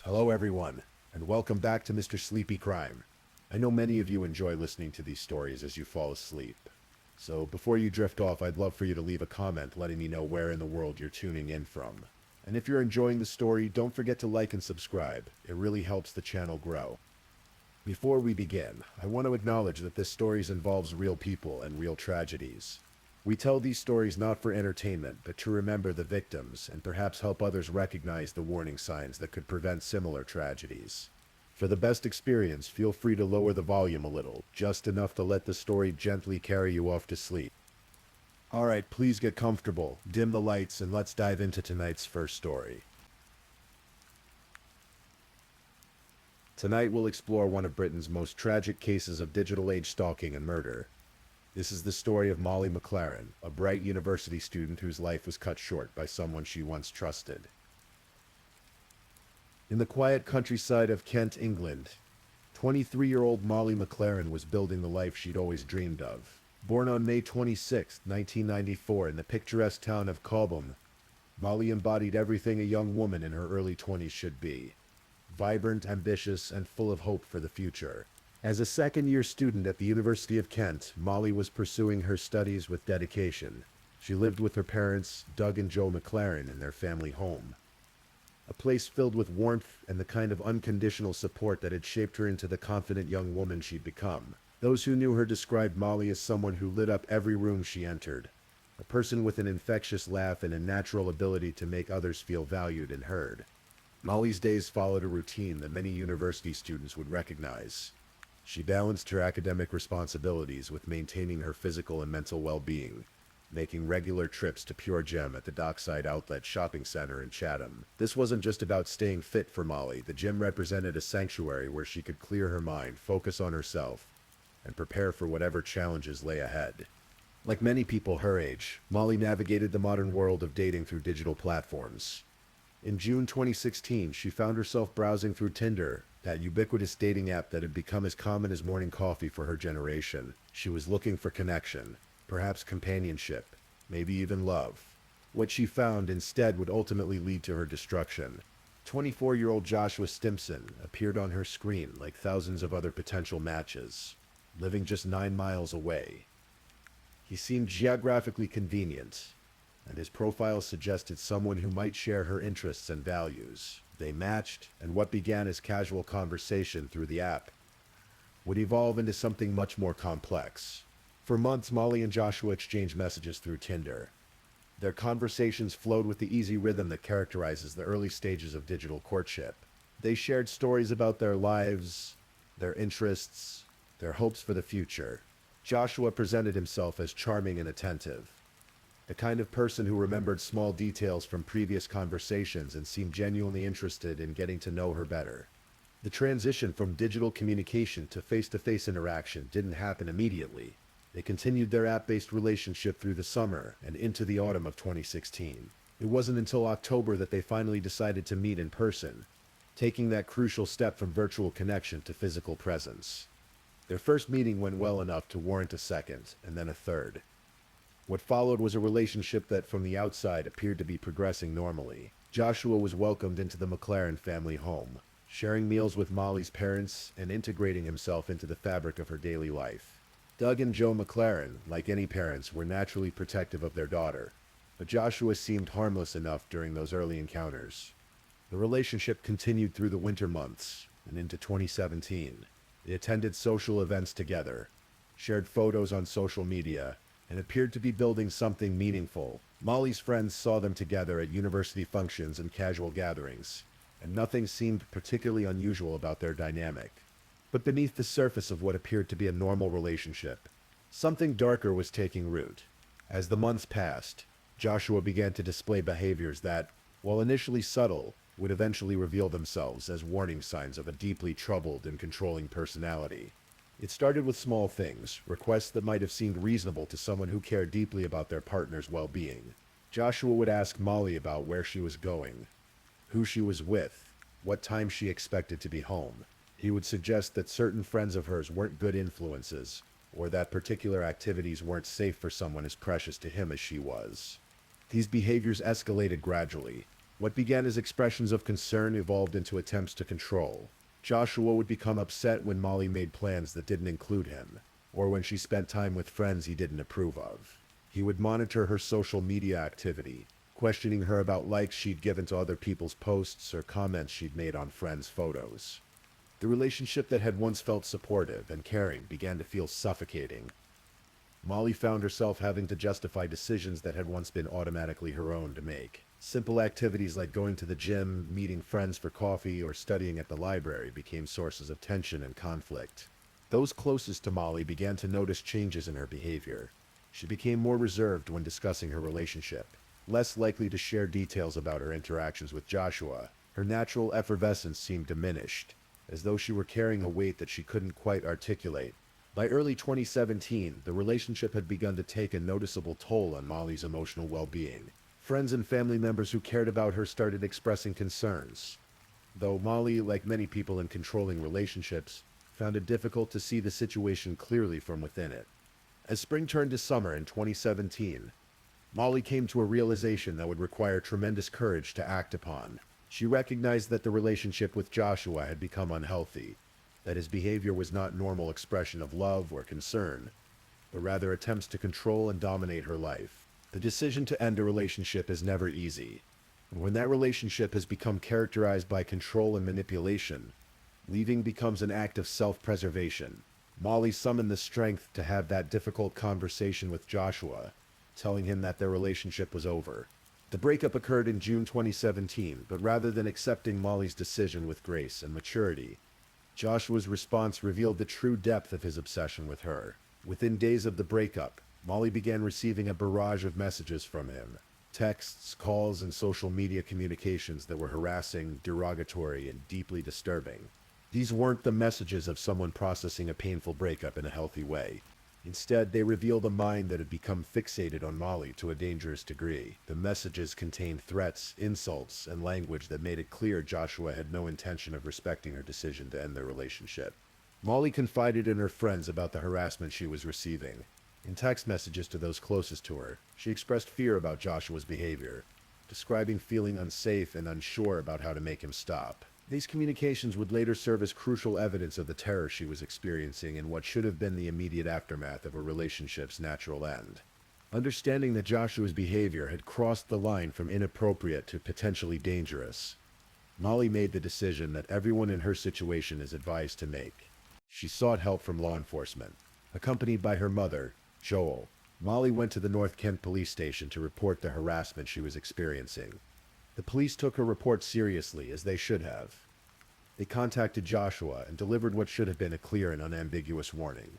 Hello, everyone, and welcome back to Mr. Sleepy Crime. I know many of you enjoy listening to these stories as you fall asleep. So before you drift off, I'd love for you to leave a comment letting me know where in the world you're tuning in from. And if you're enjoying the story, don't forget to like and subscribe. It really helps the channel grow. Before we begin, I want to acknowledge that this story involves real people and real tragedies. We tell these stories not for entertainment, but to remember the victims and perhaps help others recognize the warning signs that could prevent similar tragedies. For the best experience, feel free to lower the volume a little, just enough to let the story gently carry you off to sleep. Alright, please get comfortable, dim the lights, and let's dive into tonight's first story. Tonight we'll explore one of Britain's most tragic cases of digital age stalking and murder. This is the story of Molly McLaren, a bright university student whose life was cut short by someone she once trusted. In the quiet countryside of Kent, England, 23-year-old Molly McLaren was building the life she'd always dreamed of. Born on May 26, 1994 in the picturesque town of Cobham, Molly embodied everything a young woman in her early 20s should be. Vibrant, ambitious, and full of hope for the future. As a second-year student at the University of Kent, Molly was pursuing her studies with dedication. She lived with her parents, Doug and Joe McLaren, in their family home. A place filled with warmth and the kind of unconditional support that had shaped her into the confident young woman she'd become. Those who knew her described Molly as someone who lit up every room she entered. A person with an infectious laugh and a natural ability to make others feel valued and heard. Molly's days followed a routine that many university students would recognize. She balanced her academic responsibilities with maintaining her physical and mental well-being, making regular trips to Pure Gym at the Dockside Outlet Shopping Center in Chatham. This wasn't just about staying fit for Molly. The gym represented a sanctuary where she could clear her mind, focus on herself, and prepare for whatever challenges lay ahead. Like many people her age, Molly navigated the modern world of dating through digital platforms. In June 2016, she found herself browsing through Tinder, that ubiquitous dating app that had become as common as morning coffee for her generation. She was looking for connection, perhaps companionship, maybe even love. What she found instead would ultimately lead to her destruction. 24-year-old Joshua Stimpson appeared on her screen like thousands of other potential matches, living just 9 miles away. He seemed geographically convenient, and his profile suggested someone who might share her interests and values. They matched, and what began as casual conversation through the app would evolve into something much more complex. For months, Molly and Joshua exchanged messages through Tinder. Their conversations flowed with the easy rhythm that characterizes the early stages of digital courtship. They shared stories about their lives, their interests, their hopes for the future. Joshua presented himself as charming and attentive, the kind of person who remembered small details from previous conversations and seemed genuinely interested in getting to know her better. The transition from digital communication to face-to-face interaction didn't happen immediately. They continued their app-based relationship through the summer and into the autumn of 2016. It wasn't until October that they finally decided to meet in person, taking that crucial step from virtual connection to physical presence. Their first meeting went well enough to warrant a second, and then a third. What followed was a relationship that from the outside appeared to be progressing normally. Joshua was welcomed into the McLaren family home, sharing meals with Molly's parents and integrating himself into the fabric of her daily life. Doug and Joe McLaren, like any parents, were naturally protective of their daughter, but Joshua seemed harmless enough during those early encounters. The relationship continued through the winter months and into 2017. They attended social events together, shared photos on social media, and appeared to be building something meaningful. Molly's friends saw them together at university functions and casual gatherings, and nothing seemed particularly unusual about their dynamic. But beneath the surface of what appeared to be a normal relationship, something darker was taking root. As the months passed, Joshua began to display behaviors that, while initially subtle, would eventually reveal themselves as warning signs of a deeply troubled and controlling personality. It started with small things, requests that might have seemed reasonable to someone who cared deeply about their partner's well-being. Joshua would ask Molly about where she was going, who she was with, what time she expected to be home. He would suggest that certain friends of hers weren't good influences, or that particular activities weren't safe for someone as precious to him as she was. These behaviors escalated gradually, What began as expressions of concern evolved into attempts to control. Joshua would become upset when Molly made plans that didn't include him, or when she spent time with friends he didn't approve of. He would monitor her social media activity, questioning her about likes she'd given to other people's posts or comments she'd made on friends' photos. The relationship that had once felt supportive and caring began to feel suffocating. Molly found herself having to justify decisions that had once been automatically her own to make. Simple activities like going to the gym, meeting friends for coffee, or studying at the library became sources of tension and conflict. Those closest to Molly began to notice changes in her behavior. She became more reserved when discussing her relationship, less likely to share details about her interactions with Joshua. Her natural effervescence seemed diminished, as though she were carrying a weight that she couldn't quite articulate. By early 2017, the relationship had begun to take a noticeable toll on Molly's emotional well-being. Friends and family members who cared about her started expressing concerns, though Molly, like many people in controlling relationships, found it difficult to see the situation clearly from within it. As spring turned to summer in 2017, Molly came to a realization that would require tremendous courage to act upon. She recognized that the relationship with Joshua had become unhealthy, that his behavior was not normal expression of love or concern, but rather attempts to control and dominate her life. The decision to end a relationship is never easy. And when that relationship has become characterized by control and manipulation, leaving becomes an act of self-preservation. Molly summoned the strength to have that difficult conversation with Joshua, telling him that their relationship was over. The breakup occurred in June 2017, but rather than accepting Molly's decision with grace and maturity, Joshua's response revealed the true depth of his obsession with her. Within days of the breakup, Molly began receiving a barrage of messages from him. Texts, calls, and social media communications that were harassing, derogatory, and deeply disturbing. These weren't the messages of someone processing a painful breakup in a healthy way. Instead, they revealed a mind that had become fixated on Molly to a dangerous degree. The messages contained threats, insults, and language that made it clear Joshua had no intention of respecting her decision to end their relationship. Molly confided in her friends about the harassment she was receiving. In text messages to those closest to her, she expressed fear about Joshua's behavior, describing feeling unsafe and unsure about how to make him stop. These communications would later serve as crucial evidence of the terror she was experiencing in what should have been the immediate aftermath of a relationship's natural end. Understanding that Joshua's behavior had crossed the line from inappropriate to potentially dangerous, Molly made the decision that everyone in her situation is advised to make. She sought help from law enforcement. Accompanied by her mother, Joel, Molly went to the North Kent police station to report the harassment she was experiencing. The police took her report seriously, as they should have. They contacted Joshua and delivered what should have been a clear and unambiguous warning.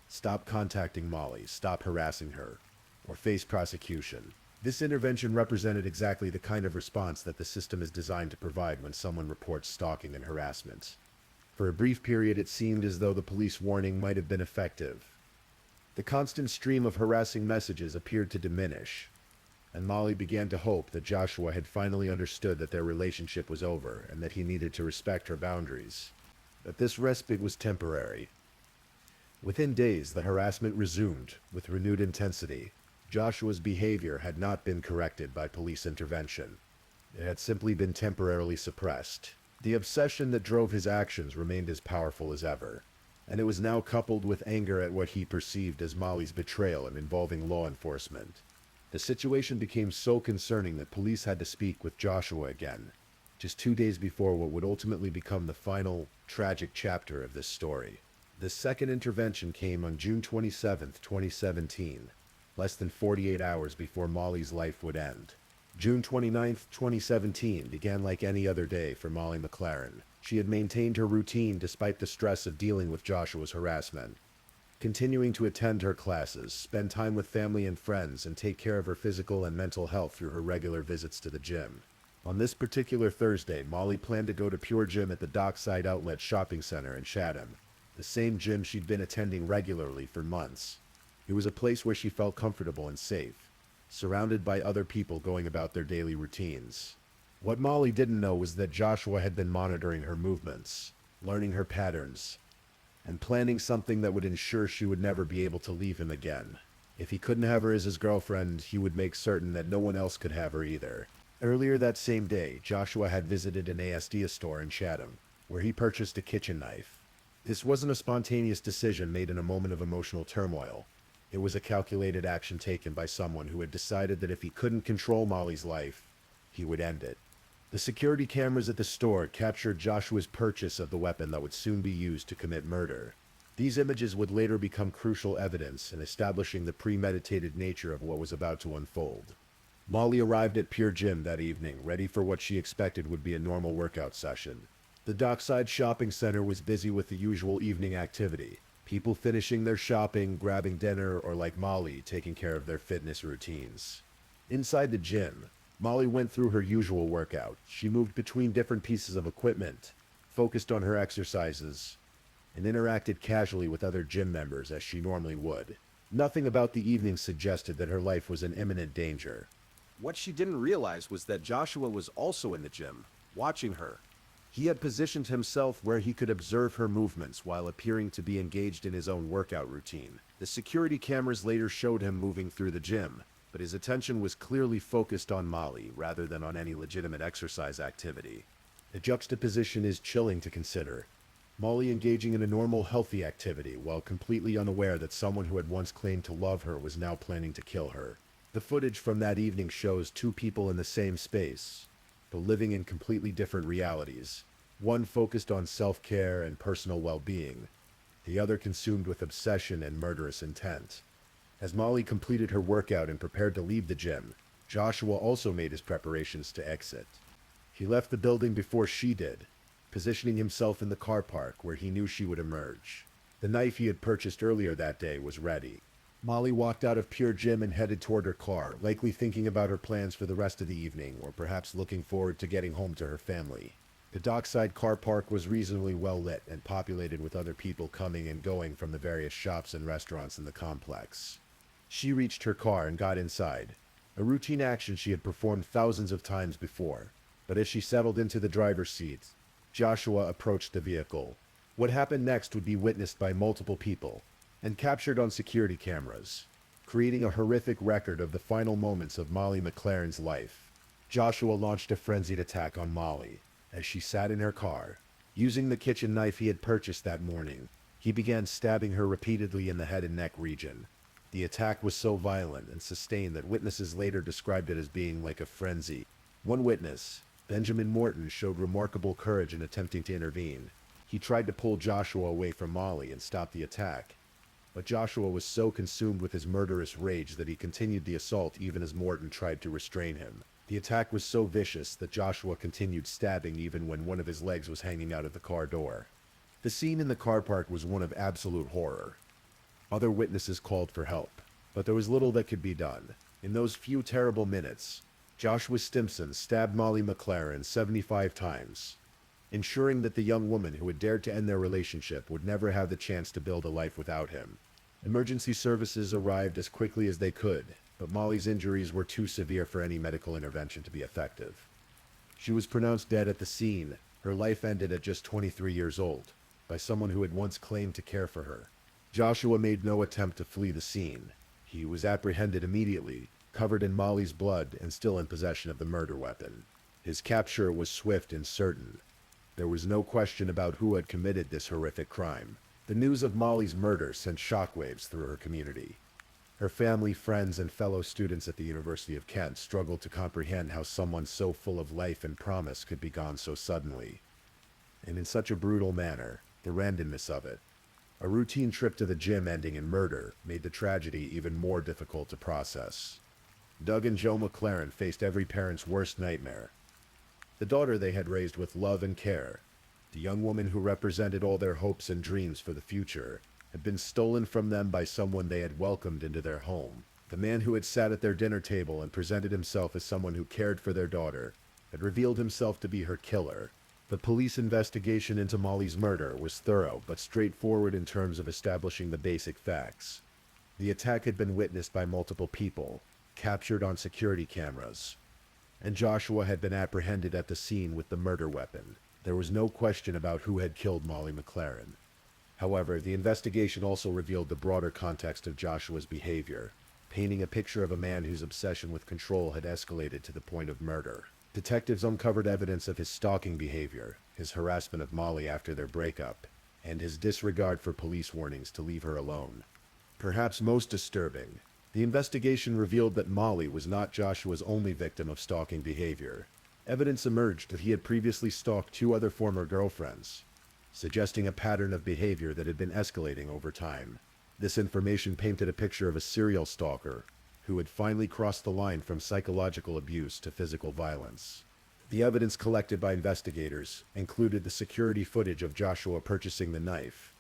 Stop contacting Molly, stop harassing her, or face prosecution. This intervention represented exactly the kind of response that the system is designed to provide when someone reports stalking and harassment. For a brief period, it seemed as though the police warning might have been effective. The constant stream of harassing messages appeared to diminish, and Molly began to hope that Joshua had finally understood that their relationship was over and that he needed to respect her boundaries. But this respite was temporary. Within days, the harassment resumed with renewed intensity. Joshua's behavior had not been corrected by police intervention. It had simply been temporarily suppressed. The obsession that drove his actions remained as powerful as ever, and it was now coupled with anger at what he perceived as Molly's betrayal in involving law enforcement. The situation became so concerning that police had to speak with Joshua again, just 2 days before what would ultimately become the final, tragic chapter of this story. The second intervention came on June 27, 2017, less than 48 hours before Molly's life would end. June 29, 2017 began like any other day for Molly McLaren. She had maintained her routine despite the stress of dealing with Joshua's harassment, continuing to attend her classes, spend time with family and friends, and take care of her physical and mental health through her regular visits to the gym. On this particular Thursday, Molly planned to go to Pure Gym at the Dockside Outlet Shopping Center in Chatham, the same gym she'd been attending regularly for months. It was a place where she felt comfortable and safe, surrounded by other people going about their daily routines. What Molly didn't know was that Joshua had been monitoring her movements, learning her patterns, and planning something that would ensure she would never be able to leave him again. If he couldn't have her as his girlfriend, he would make certain that no one else could have her either. Earlier that same day, Joshua had visited an ASD store in Chatham, where he purchased a kitchen knife. This wasn't a spontaneous decision made in a moment of emotional turmoil. It was a calculated action taken by someone who had decided that if he couldn't control Molly's life, he would end it. The security cameras at the store captured Joshua's purchase of the weapon that would soon be used to commit murder. These images would later become crucial evidence in establishing the premeditated nature of what was about to unfold. Molly arrived at Pure Gym that evening, ready for what she expected would be a normal workout session. The Dockside Shopping Center was busy with the usual evening activity. People finishing their shopping, grabbing dinner, or like Molly, taking care of their fitness routines. Inside the gym, Molly went through her usual workout. She moved between different pieces of equipment, focused on her exercises, and interacted casually with other gym members as she normally would. Nothing about the evening suggested that her life was in imminent danger. What she didn't realize was that Joshua was also in the gym, watching her. He had positioned himself where he could observe her movements while appearing to be engaged in his own workout routine. The security cameras later showed him moving through the gym, but his attention was clearly focused on Molly rather than on any legitimate exercise activity. The juxtaposition is chilling to consider. Molly engaging in a normal, healthy activity while completely unaware that someone who had once claimed to love her was now planning to kill her. The footage from that evening shows two people in the same space, but living in completely different realities. One focused on self-care and personal well-being, the other consumed with obsession and murderous intent. As Molly completed her workout and prepared to leave the gym, Joshua also made his preparations to exit. He left the building before she did, positioning himself in the car park where he knew she would emerge. The knife he had purchased earlier that day was ready. Molly walked out of Pure Gym and headed toward her car, likely thinking about her plans for the rest of the evening, or perhaps looking forward to getting home to her family. The dockside car park was reasonably well lit and populated with other people coming and going from the various shops and restaurants in the complex. She reached her car and got inside, a routine action she had performed thousands of times before. But as she settled into the driver's seat, Joshua approached the vehicle. What happened next would be witnessed by multiple people and captured on security cameras, creating a horrific record of the final moments of Molly McLaren's life. Joshua launched a frenzied attack on Molly as she sat in her car. Using the kitchen knife he had purchased that morning, he began stabbing her repeatedly in the head and neck region. The attack was so violent and sustained that witnesses later described it as being like a frenzy. One witness, Benjamin Morton, showed remarkable courage in attempting to intervene. He tried to pull Joshua away from Molly and stop the attack, but Joshua was so consumed with his murderous rage that he continued the assault even as Morton tried to restrain him. The attack was so vicious that Joshua continued stabbing even when one of his legs was hanging out of the car door. The scene in the car park was one of absolute horror. Other witnesses called for help, but there was little that could be done. In those few terrible minutes, Joshua Stimson stabbed Molly McLaren 75 times, ensuring that the young woman who had dared to end their relationship would never have the chance to build a life without him. Emergency services arrived as quickly as they could, but Molly's injuries were too severe for any medical intervention to be effective. She was pronounced dead at the scene. Her life ended at just 23 years old, by someone who had once claimed to care for her. Joshua made no attempt to flee the scene. He was apprehended immediately, covered in Molly's blood and still in possession of the murder weapon. His capture was swift and certain. There was no question about who had committed this horrific crime. The news of Molly's murder sent shockwaves through her community. Her family, friends, and fellow students at the University of Kent struggled to comprehend how someone so full of life and promise could be gone so suddenly, and in such a brutal manner. The randomness of it, a routine trip to the gym ending in murder, made the tragedy even more difficult to process. Doug and Joe McLaren faced every parent's worst nightmare. The daughter they had raised with love and care, the young woman who represented all their hopes and dreams for the future, had been stolen from them by someone they had welcomed into their home. The man who had sat at their dinner table and presented himself as someone who cared for their daughter had revealed himself to be her killer. The police investigation into Molly's murder was thorough but straightforward in terms of establishing the basic facts. The attack had been witnessed by multiple people, captured on security cameras, and Joshua had been apprehended at the scene with the murder weapon. There was no question about who had killed Molly McLaren. However, the investigation also revealed the broader context of Joshua's behavior. painting a picture of a man whose obsession with control had escalated to the point of murder. Detectives uncovered evidence of his stalking behavior, his harassment of Molly after their breakup, and his disregard for police warnings to leave her alone. Perhaps most disturbing, the investigation revealed that Molly was not Joshua's only victim of stalking behavior. Evidence emerged that he had previously stalked 2 other former girlfriends, suggesting a pattern of behavior that had been escalating over time. This information painted a picture of a serial stalker who had finally crossed the line from psychological abuse to physical violence. The evidence collected by investigators included the security footage of Joshua purchasing the knife,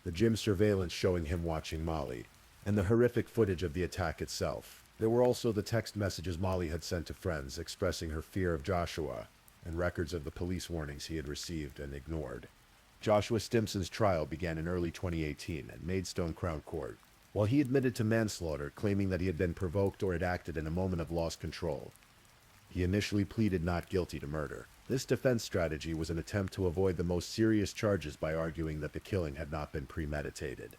the gym surveillance showing him watching Molly, and the horrific footage of the attack itself. There were also the text messages Molly had sent to friends expressing her fear of Joshua, and records of the police warnings he had received and ignored. Joshua Stimson's trial began in early 2018 at Maidstone Crown Court. While he admitted to manslaughter, claiming that he had been provoked or had acted in a moment of lost control, he initially pleaded not guilty to murder. This defense strategy was an attempt to avoid the most serious charges by arguing that the killing had not been premeditated.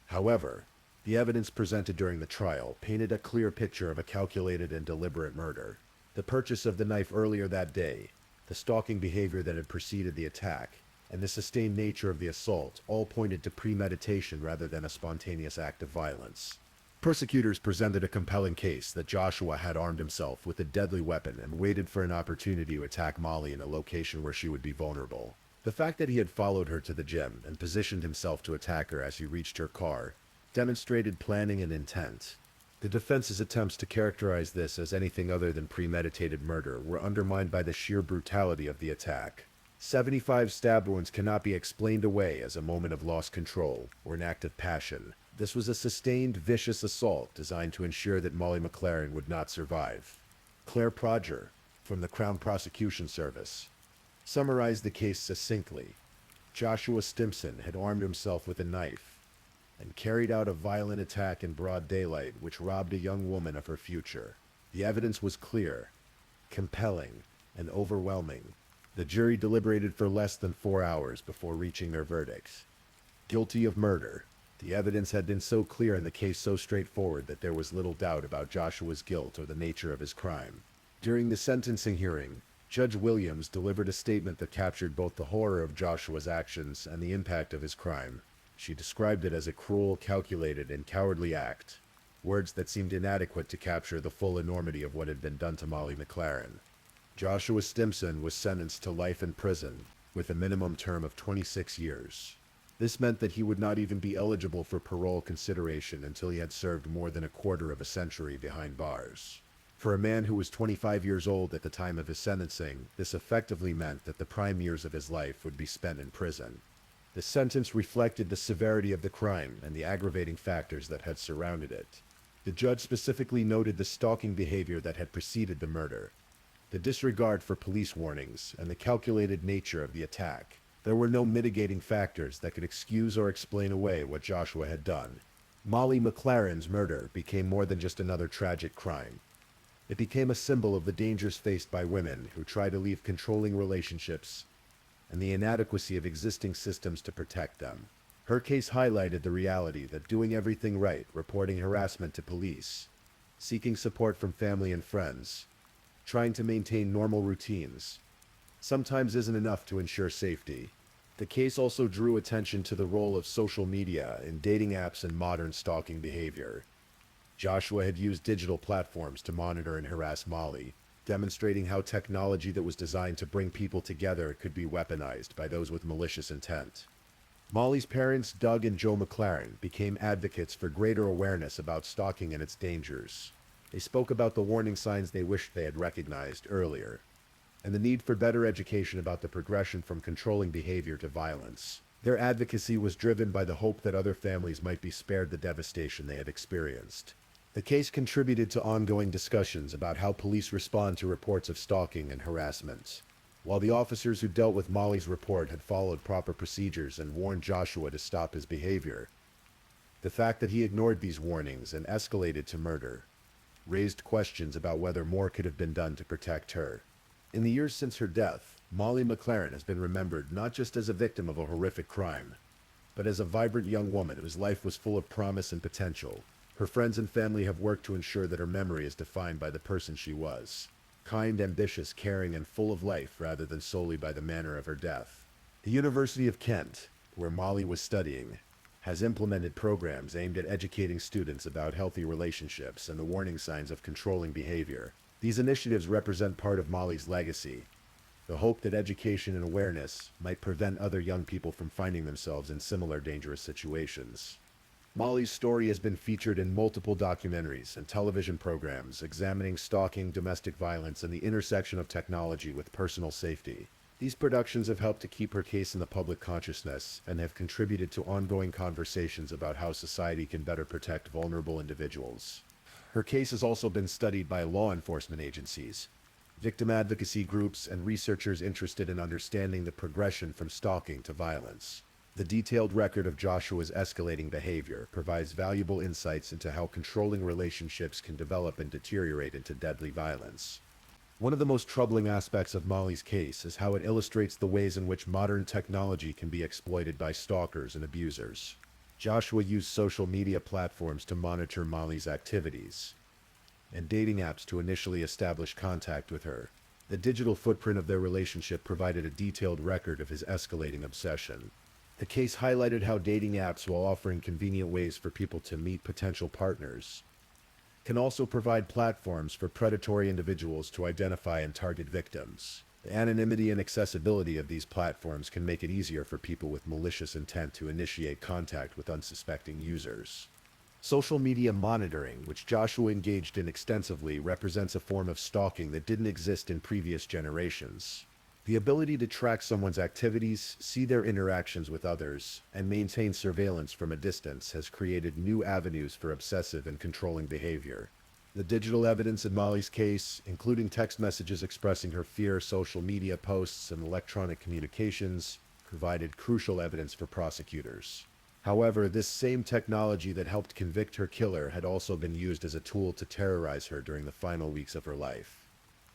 However, the evidence presented during the trial painted a clear picture of a calculated and deliberate murder. The purchase of the knife earlier that day, the stalking behavior that had preceded the attack, and the sustained nature of the assault all pointed to premeditation rather than a spontaneous act of violence. Prosecutors presented a compelling case that Joshua had armed himself with a deadly weapon and waited for an opportunity to attack Molly in a location where she would be vulnerable. The fact that he had followed her to the gym and positioned himself to attack her as he reached her car demonstrated planning and intent. The defense's attempts to characterize this as anything other than premeditated murder were undermined by the sheer brutality of the attack. 75 stab wounds cannot be explained away as a moment of lost control or an act of passion. This was a sustained, vicious assault designed to ensure that Molly McLaren would not survive. Claire Prodger, from the Crown Prosecution Service, summarized the case succinctly. Joshua Stimson had armed himself with a knife and carried out a violent attack in broad daylight which robbed a young woman of her future. The evidence was clear, compelling, and overwhelming. The jury deliberated for less than 4 hours before reaching their verdict. Guilty of murder. The evidence had been so clear and the case so straightforward that there was little doubt about Joshua's guilt or the nature of his crime. During the sentencing hearing, Judge Williams delivered a statement that captured both the horror of Joshua's actions and the impact of his crime. She described it as a cruel, calculated, and cowardly act, words that seemed inadequate to capture the full enormity of what had been done to Molly McLaren. Joshua Stimson was sentenced to life in prison, with a minimum term of 26 years. This meant that he would not even be eligible for parole consideration until he had served more than a quarter of a century behind bars. For a man who was 25 years old at the time of his sentencing, this effectively meant that the prime years of his life would be spent in prison. The sentence reflected the severity of the crime and the aggravating factors that had surrounded it. The judge specifically noted the stalking behavior that had preceded the murder, the disregard for police warnings, and the calculated nature of the attack. There were no mitigating factors that could excuse or explain away what Joshua had done. Molly McLaren's murder became more than just another tragic crime. It became a symbol of the dangers faced by women who try to leave controlling relationships and the inadequacy of existing systems to protect them. Her case highlighted the reality that doing everything right, reporting harassment to police, seeking support from family and friends, trying to maintain normal routines, sometimes isn't enough to ensure safety. The case also drew attention to the role of social media in dating apps and modern stalking behavior. Joshua had used digital platforms to monitor and harass Molly, demonstrating how technology that was designed to bring people together could be weaponized by those with malicious intent. Molly's parents, Doug and Joe McLaren, became advocates for greater awareness about stalking and its dangers. They spoke about the warning signs they wished they had recognized earlier, and the need for better education about the progression from controlling behavior to violence. Their advocacy was driven by the hope that other families might be spared the devastation they had experienced. The case contributed to ongoing discussions about how police respond to reports of stalking and harassment. While the officers who dealt with Molly's report had followed proper procedures and warned Joshua to stop his behavior, the fact that he ignored these warnings and escalated to murder raised questions about whether more could have been done to protect her. In the years since her death, Molly McLaren has been remembered not just as a victim of a horrific crime, but as a vibrant young woman whose life was full of promise and potential. Her friends and family have worked to ensure that her memory is defined by the person she was. Kind, ambitious, caring, and full of life rather than solely by the manner of her death. The University of Kent, where Molly was studying, has implemented programs aimed at educating students about healthy relationships and the warning signs of controlling behavior. These initiatives represent part of Molly's legacy, the hope that education and awareness might prevent other young people from finding themselves in similar dangerous situations. Molly's story has been featured in multiple documentaries and television programs examining stalking, domestic violence, and the intersection of technology with personal safety. These productions have helped to keep her case in the public consciousness and have contributed to ongoing conversations about how society can better protect vulnerable individuals. Her case has also been studied by law enforcement agencies, victim advocacy groups, and researchers interested in understanding the progression from stalking to violence. The detailed record of Joshua's escalating behavior provides valuable insights into how controlling relationships can develop and deteriorate into deadly violence. One of the most troubling aspects of Molly's case is how it illustrates the ways in which modern technology can be exploited by stalkers and abusers. Joshua used social media platforms to monitor Molly's activities, and dating apps to initially establish contact with her. The digital footprint of their relationship provided a detailed record of his escalating obsession. The case highlighted how dating apps, while offering convenient ways for people to meet potential partners, can also provide platforms for predatory individuals to identify and target victims. The anonymity and accessibility of these platforms can make it easier for people with malicious intent to initiate contact with unsuspecting users. Social media monitoring, which Joshua engaged in extensively, represents a form of stalking that didn't exist in previous generations. The ability to track someone's activities, see their interactions with others, and maintain surveillance from a distance has created new avenues for obsessive and controlling behavior. The digital evidence in Molly's case, including text messages expressing her fear, social media posts, and electronic communications, provided crucial evidence for prosecutors. However, this same technology that helped convict her killer had also been used as a tool to terrorize her during the final weeks of her life.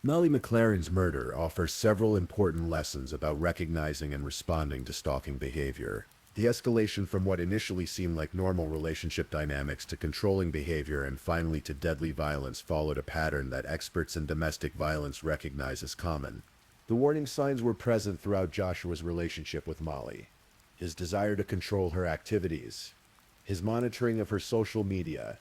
Molly McLaren's murder offers several important lessons about recognizing and responding to stalking behavior. The escalation from what initially seemed like normal relationship dynamics to controlling behavior and finally to deadly violence followed a pattern that experts in domestic violence recognize as common. The warning signs were present throughout Joshua's relationship with Molly. His desire to control her activities, his monitoring of her social media,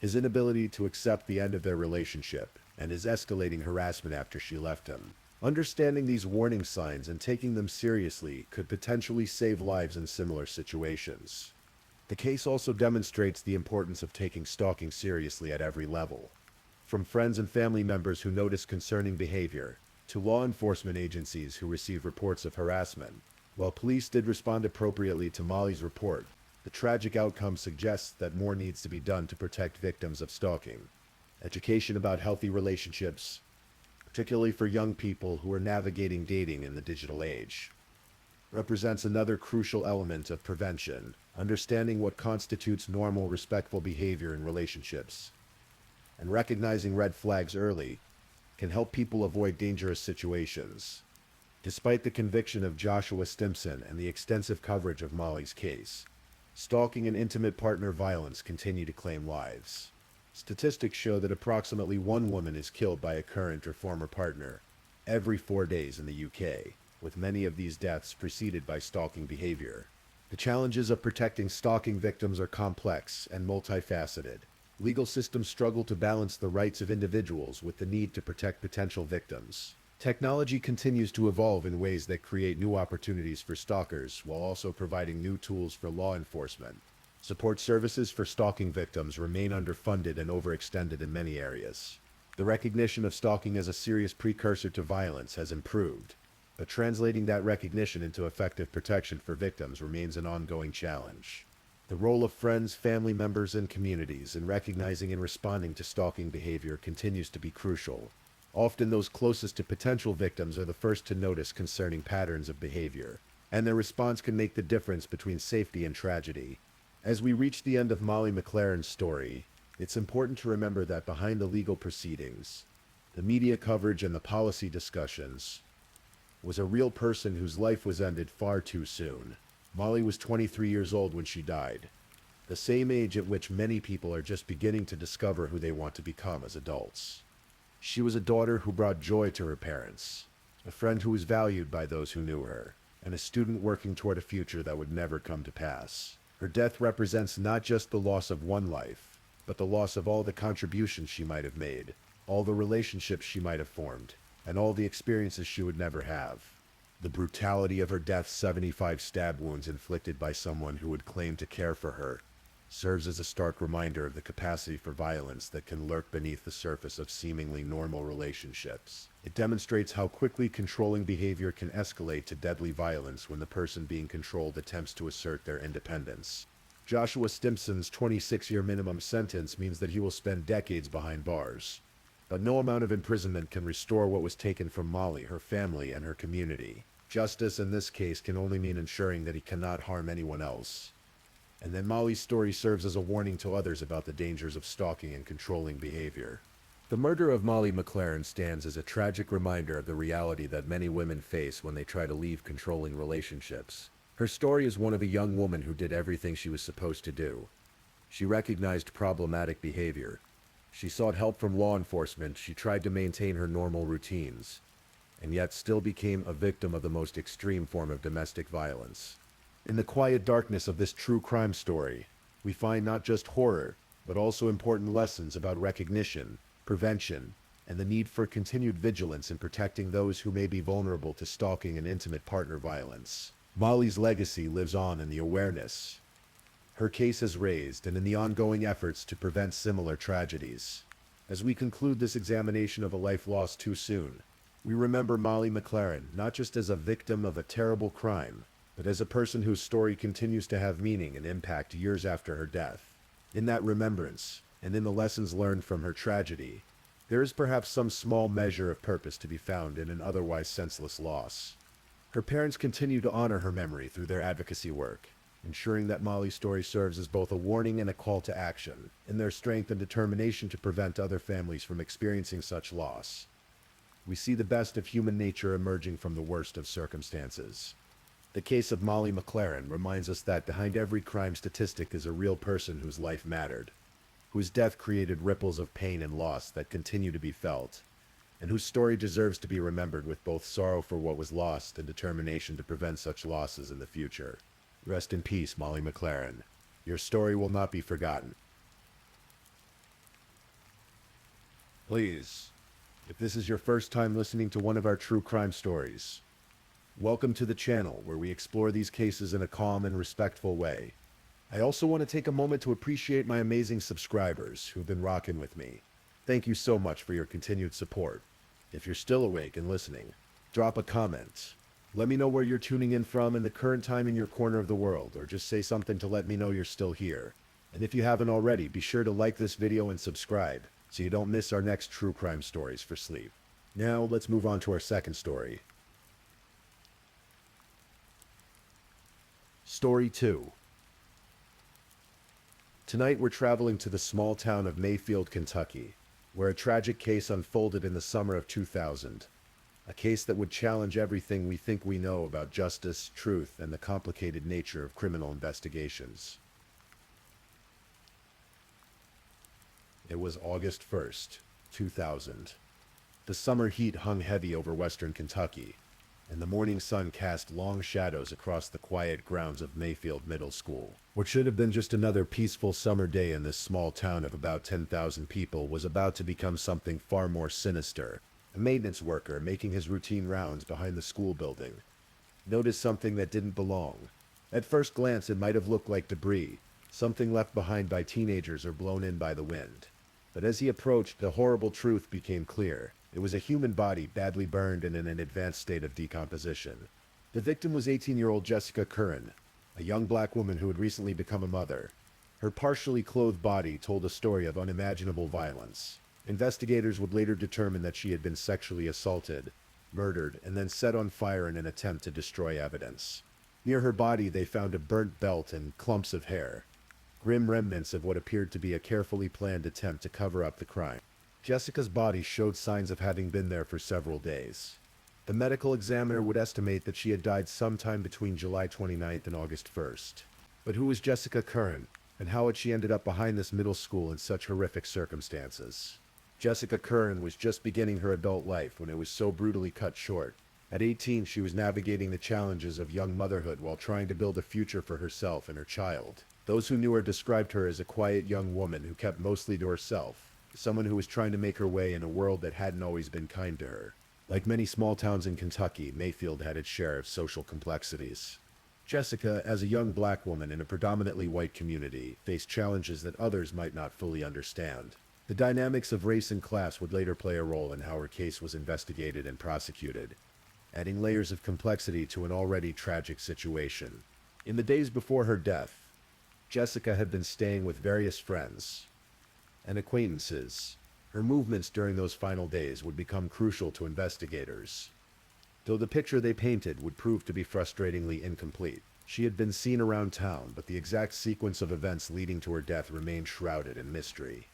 his inability to accept the end of their relationship, and his escalating harassment after she left him. Understanding these warning signs and taking them seriously could potentially save lives in similar situations. The case also demonstrates the importance of taking stalking seriously at every level. From friends and family members who notice concerning behavior, to law enforcement agencies who receive reports of harassment. While police did respond appropriately to Molly's report, the tragic outcome suggests that more needs to be done to protect victims of stalking. Education about healthy relationships, particularly for young people who are navigating dating in the digital age, represents another crucial element of prevention. Understanding what constitutes normal, respectful behavior in relationships, and recognizing red flags early, can help people avoid dangerous situations. Despite the conviction of Joshua Stimson and the extensive coverage of Molly's case, stalking and intimate partner violence continue to claim lives. Statistics show that approximately one woman is killed by a current or former partner every 4 days in the UK, with many of these deaths preceded by stalking behavior. The challenges of protecting stalking victims are complex and multifaceted. Legal systems struggle to balance the rights of individuals with the need to protect potential victims. Technology continues to evolve in ways that create new opportunities for stalkers while also providing new tools for law enforcement. Support services for stalking victims remain underfunded and overextended in many areas. The recognition of stalking as a serious precursor to violence has improved, but translating that recognition into effective protection for victims remains an ongoing challenge. The role of friends, family members, and communities in recognizing and responding to stalking behavior continues to be crucial. Often those closest to potential victims are the first to notice concerning patterns of behavior, and their response can make the difference between safety and tragedy. As we reach the end of Molly McLaren's story, it's important to remember that behind the legal proceedings, the media coverage, and the policy discussions, was a real person whose life was ended far too soon. Molly was 23 years old when she died, the same age at which many people are just beginning to discover who they want to become as adults. She was a daughter who brought joy to her parents, a friend who was valued by those who knew her, and a student working toward a future that would never come to pass. Her death represents not just the loss of one life, but the loss of all the contributions she might have made, all the relationships she might have formed, and all the experiences she would never have. The brutality of her death, 75 stab wounds inflicted by someone who would claim to care for her, serves as a stark reminder of the capacity for violence that can lurk beneath the surface of seemingly normal relationships. It demonstrates how quickly controlling behavior can escalate to deadly violence when the person being controlled attempts to assert their independence. Joshua Stimpson's 26-year minimum sentence means that he will spend decades behind bars. But no amount of imprisonment can restore what was taken from Molly, her family, and her community. Justice in this case can only mean ensuring that he cannot harm anyone else. And then Molly's story serves as a warning to others about the dangers of stalking and controlling behavior. The murder of Molly McLaren stands as a tragic reminder of the reality that many women face when they try to leave controlling relationships. Her story is one of a young woman who did everything she was supposed to do. She recognized problematic behavior. She sought help from law enforcement. She tried to maintain her normal routines, and yet still became a victim of the most extreme form of domestic violence. In the quiet darkness of this true crime story, we find not just horror, but also important lessons about recognition, prevention, and the need for continued vigilance in protecting those who may be vulnerable to stalking and intimate partner violence. Molly's legacy lives on in the awareness her case has raised and in the ongoing efforts to prevent similar tragedies. As we conclude this examination of a life lost too soon, we remember Molly McLaren not just as a victim of a terrible crime, but as a person whose story continues to have meaning and impact years after her death. In that remembrance, and in the lessons learned from her tragedy, there is perhaps some small measure of purpose to be found in an otherwise senseless loss. Her parents continue to honor her memory through their advocacy work, ensuring that Molly's story serves as both a warning and a call to action, in their strength and determination to prevent other families from experiencing such loss. We see the best of human nature emerging from the worst of circumstances. The case of Molly McLaren reminds us that behind every crime statistic is a real person whose life mattered, whose death created ripples of pain and loss that continue to be felt, and whose story deserves to be remembered with both sorrow for what was lost and determination to prevent such losses in the future. Rest in peace, Molly McLaren. Your story will not be forgotten. Please, if this is your first time listening to one of our true crime stories, welcome to the channel where we explore these cases in a calm and respectful way. I also want to take a moment to appreciate my amazing subscribers who've been rocking with me. Thank you so much for your continued support. If you're still awake and listening, drop a comment. Let me know where you're tuning in from and the current time in your corner of the world, or just say something to let me know you're still here. And if you haven't already, be sure to like this video and subscribe so you don't miss our next true crime stories for sleep. Now, let's move on to our second story. Story 2. Tonight we're traveling to the small town of Mayfield, Kentucky, where a tragic case unfolded in the summer of 2000. A case that would challenge everything we think we know about justice, truth, and the complicated nature of criminal investigations. It was August 1st, 2000. The summer heat hung heavy over western Kentucky, and the morning sun cast long shadows across the quiet grounds of Mayfield Middle School. What should have been just another peaceful summer day in this small town of about 10,000 people was about to become something far more sinister. A maintenance worker making his routine rounds behind the school building noticed something that didn't belong. At first glance, it might have looked like debris, something left behind by teenagers or blown in by the wind. But as he approached, the horrible truth became clear. It was a human body badly burned and in an advanced state of decomposition. The victim was 18-year-old Jessica Curran, a young black woman who had recently become a mother. Her partially clothed body told a story of unimaginable violence. Investigators would later determine that she had been sexually assaulted, murdered, and then set on fire in an attempt to destroy evidence. Near her body, they found a burnt belt and clumps of hair, grim remnants of what appeared to be a carefully planned attempt to cover up the crime. Jessica's body showed signs of having been there for several days. The medical examiner would estimate that she had died sometime between July 29th and August 1st. But who was Jessica Curran? And how had she ended up behind this middle school in such horrific circumstances? Jessica Curran was just beginning her adult life when it was so brutally cut short. At 18, she was navigating the challenges of young motherhood while trying to build a future for herself and her child. Those who knew her described her as a quiet young woman who kept mostly to herself, someone who was trying to make her way in a world that hadn't always been kind to her. Like many small towns in Kentucky, Mayfield had its share of social complexities. Jessica, as a young black woman in a predominantly white community, faced challenges that others might not fully understand. The dynamics of race and class would later play a role in how her case was investigated and prosecuted, adding layers of complexity to an already tragic situation. In the days before her death, Jessica had been staying with various friends and acquaintances. Her movements during those final days would become crucial to investigators, though the picture they painted would prove to be frustratingly incomplete. She had been seen around town, but the exact sequence of events leading to her death remained shrouded in mystery.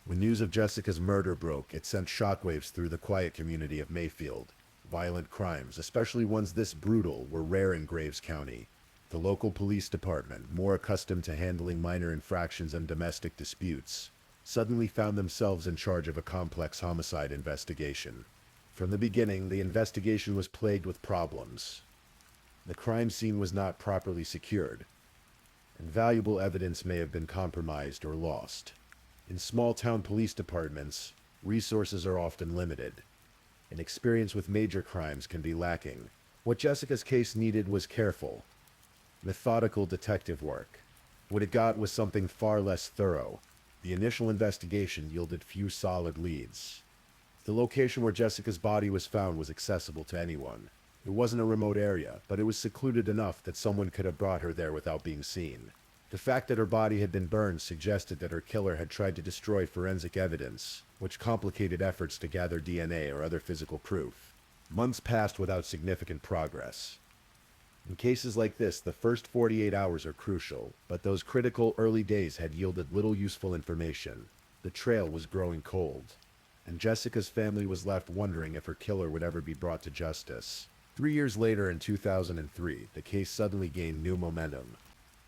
When news of Jessica's murder broke, it sent shockwaves through the quiet community of Mayfield. Violent crimes, especially ones this brutal, were rare in Graves County. The local police department, more accustomed to handling minor infractions and domestic disputes, suddenly found themselves in charge of a complex homicide investigation. From the beginning, the investigation was plagued with problems. The crime scene was not properly secured, and valuable evidence may have been compromised or lost. In small-town police departments, resources are often limited, and experience with major crimes can be lacking. What Jessica's case needed was careful, methodical detective work. What it got was something far less thorough. The initial investigation yielded few solid leads. The location where Jessica's body was found was accessible to anyone. It wasn't a remote area, but it was secluded enough that someone could have brought her there without being seen. The fact that her body had been burned suggested that her killer had tried to destroy forensic evidence, which complicated efforts to gather DNA or other physical proof. Months passed without significant progress. In cases like this, the first 48 hours are crucial, but those critical early days had yielded little useful information. The trail was growing cold, and Jessica's family was left wondering if her killer would ever be brought to justice. 3 years later, in 2003, the case suddenly gained new momentum.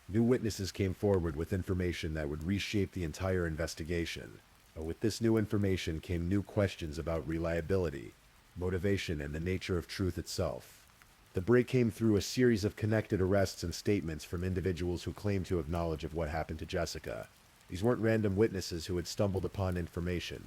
New witnesses came forward with information that would reshape the entire investigation. But with this new information came new questions about reliability, motivation, and the nature of truth itself. The break came through a series of connected arrests and statements from individuals who claimed to have knowledge of what happened to Jessica. These weren't random witnesses who had stumbled upon information.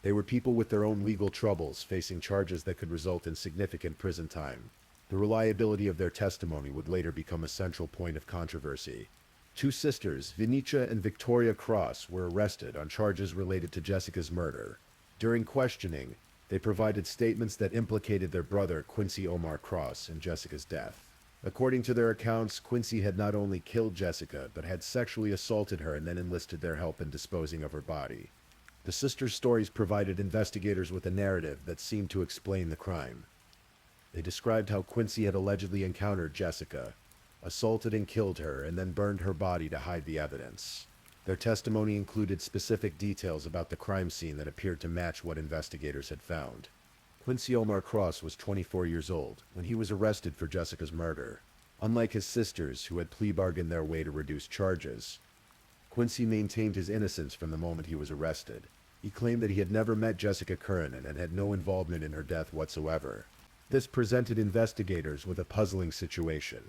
They were people with their own legal troubles, facing charges that could result in significant prison time. The reliability of their testimony would later become a central point of controversy. Two sisters, Venetia and Victoria Cross, were arrested on charges related to Jessica's murder. During questioning, they provided statements that implicated their brother, Quincy Omar Cross, in Jessica's death. According to their accounts, Quincy had not only killed Jessica, but had sexually assaulted her and then enlisted their help in disposing of her body. The sisters' stories provided investigators with a narrative that seemed to explain the crime. They described how Quincy had allegedly encountered Jessica, assaulted and killed her, and then burned her body to hide the evidence. Their testimony included specific details about the crime scene that appeared to match what investigators had found. Quincy Omar Cross was 24 years old when he was arrested for Jessica's murder. Unlike his sisters, who had plea bargained their way to reduce charges, Quincy maintained his innocence from the moment he was arrested. He claimed that he had never met Jessica Curran and had no involvement in her death whatsoever. This presented investigators with a puzzling situation.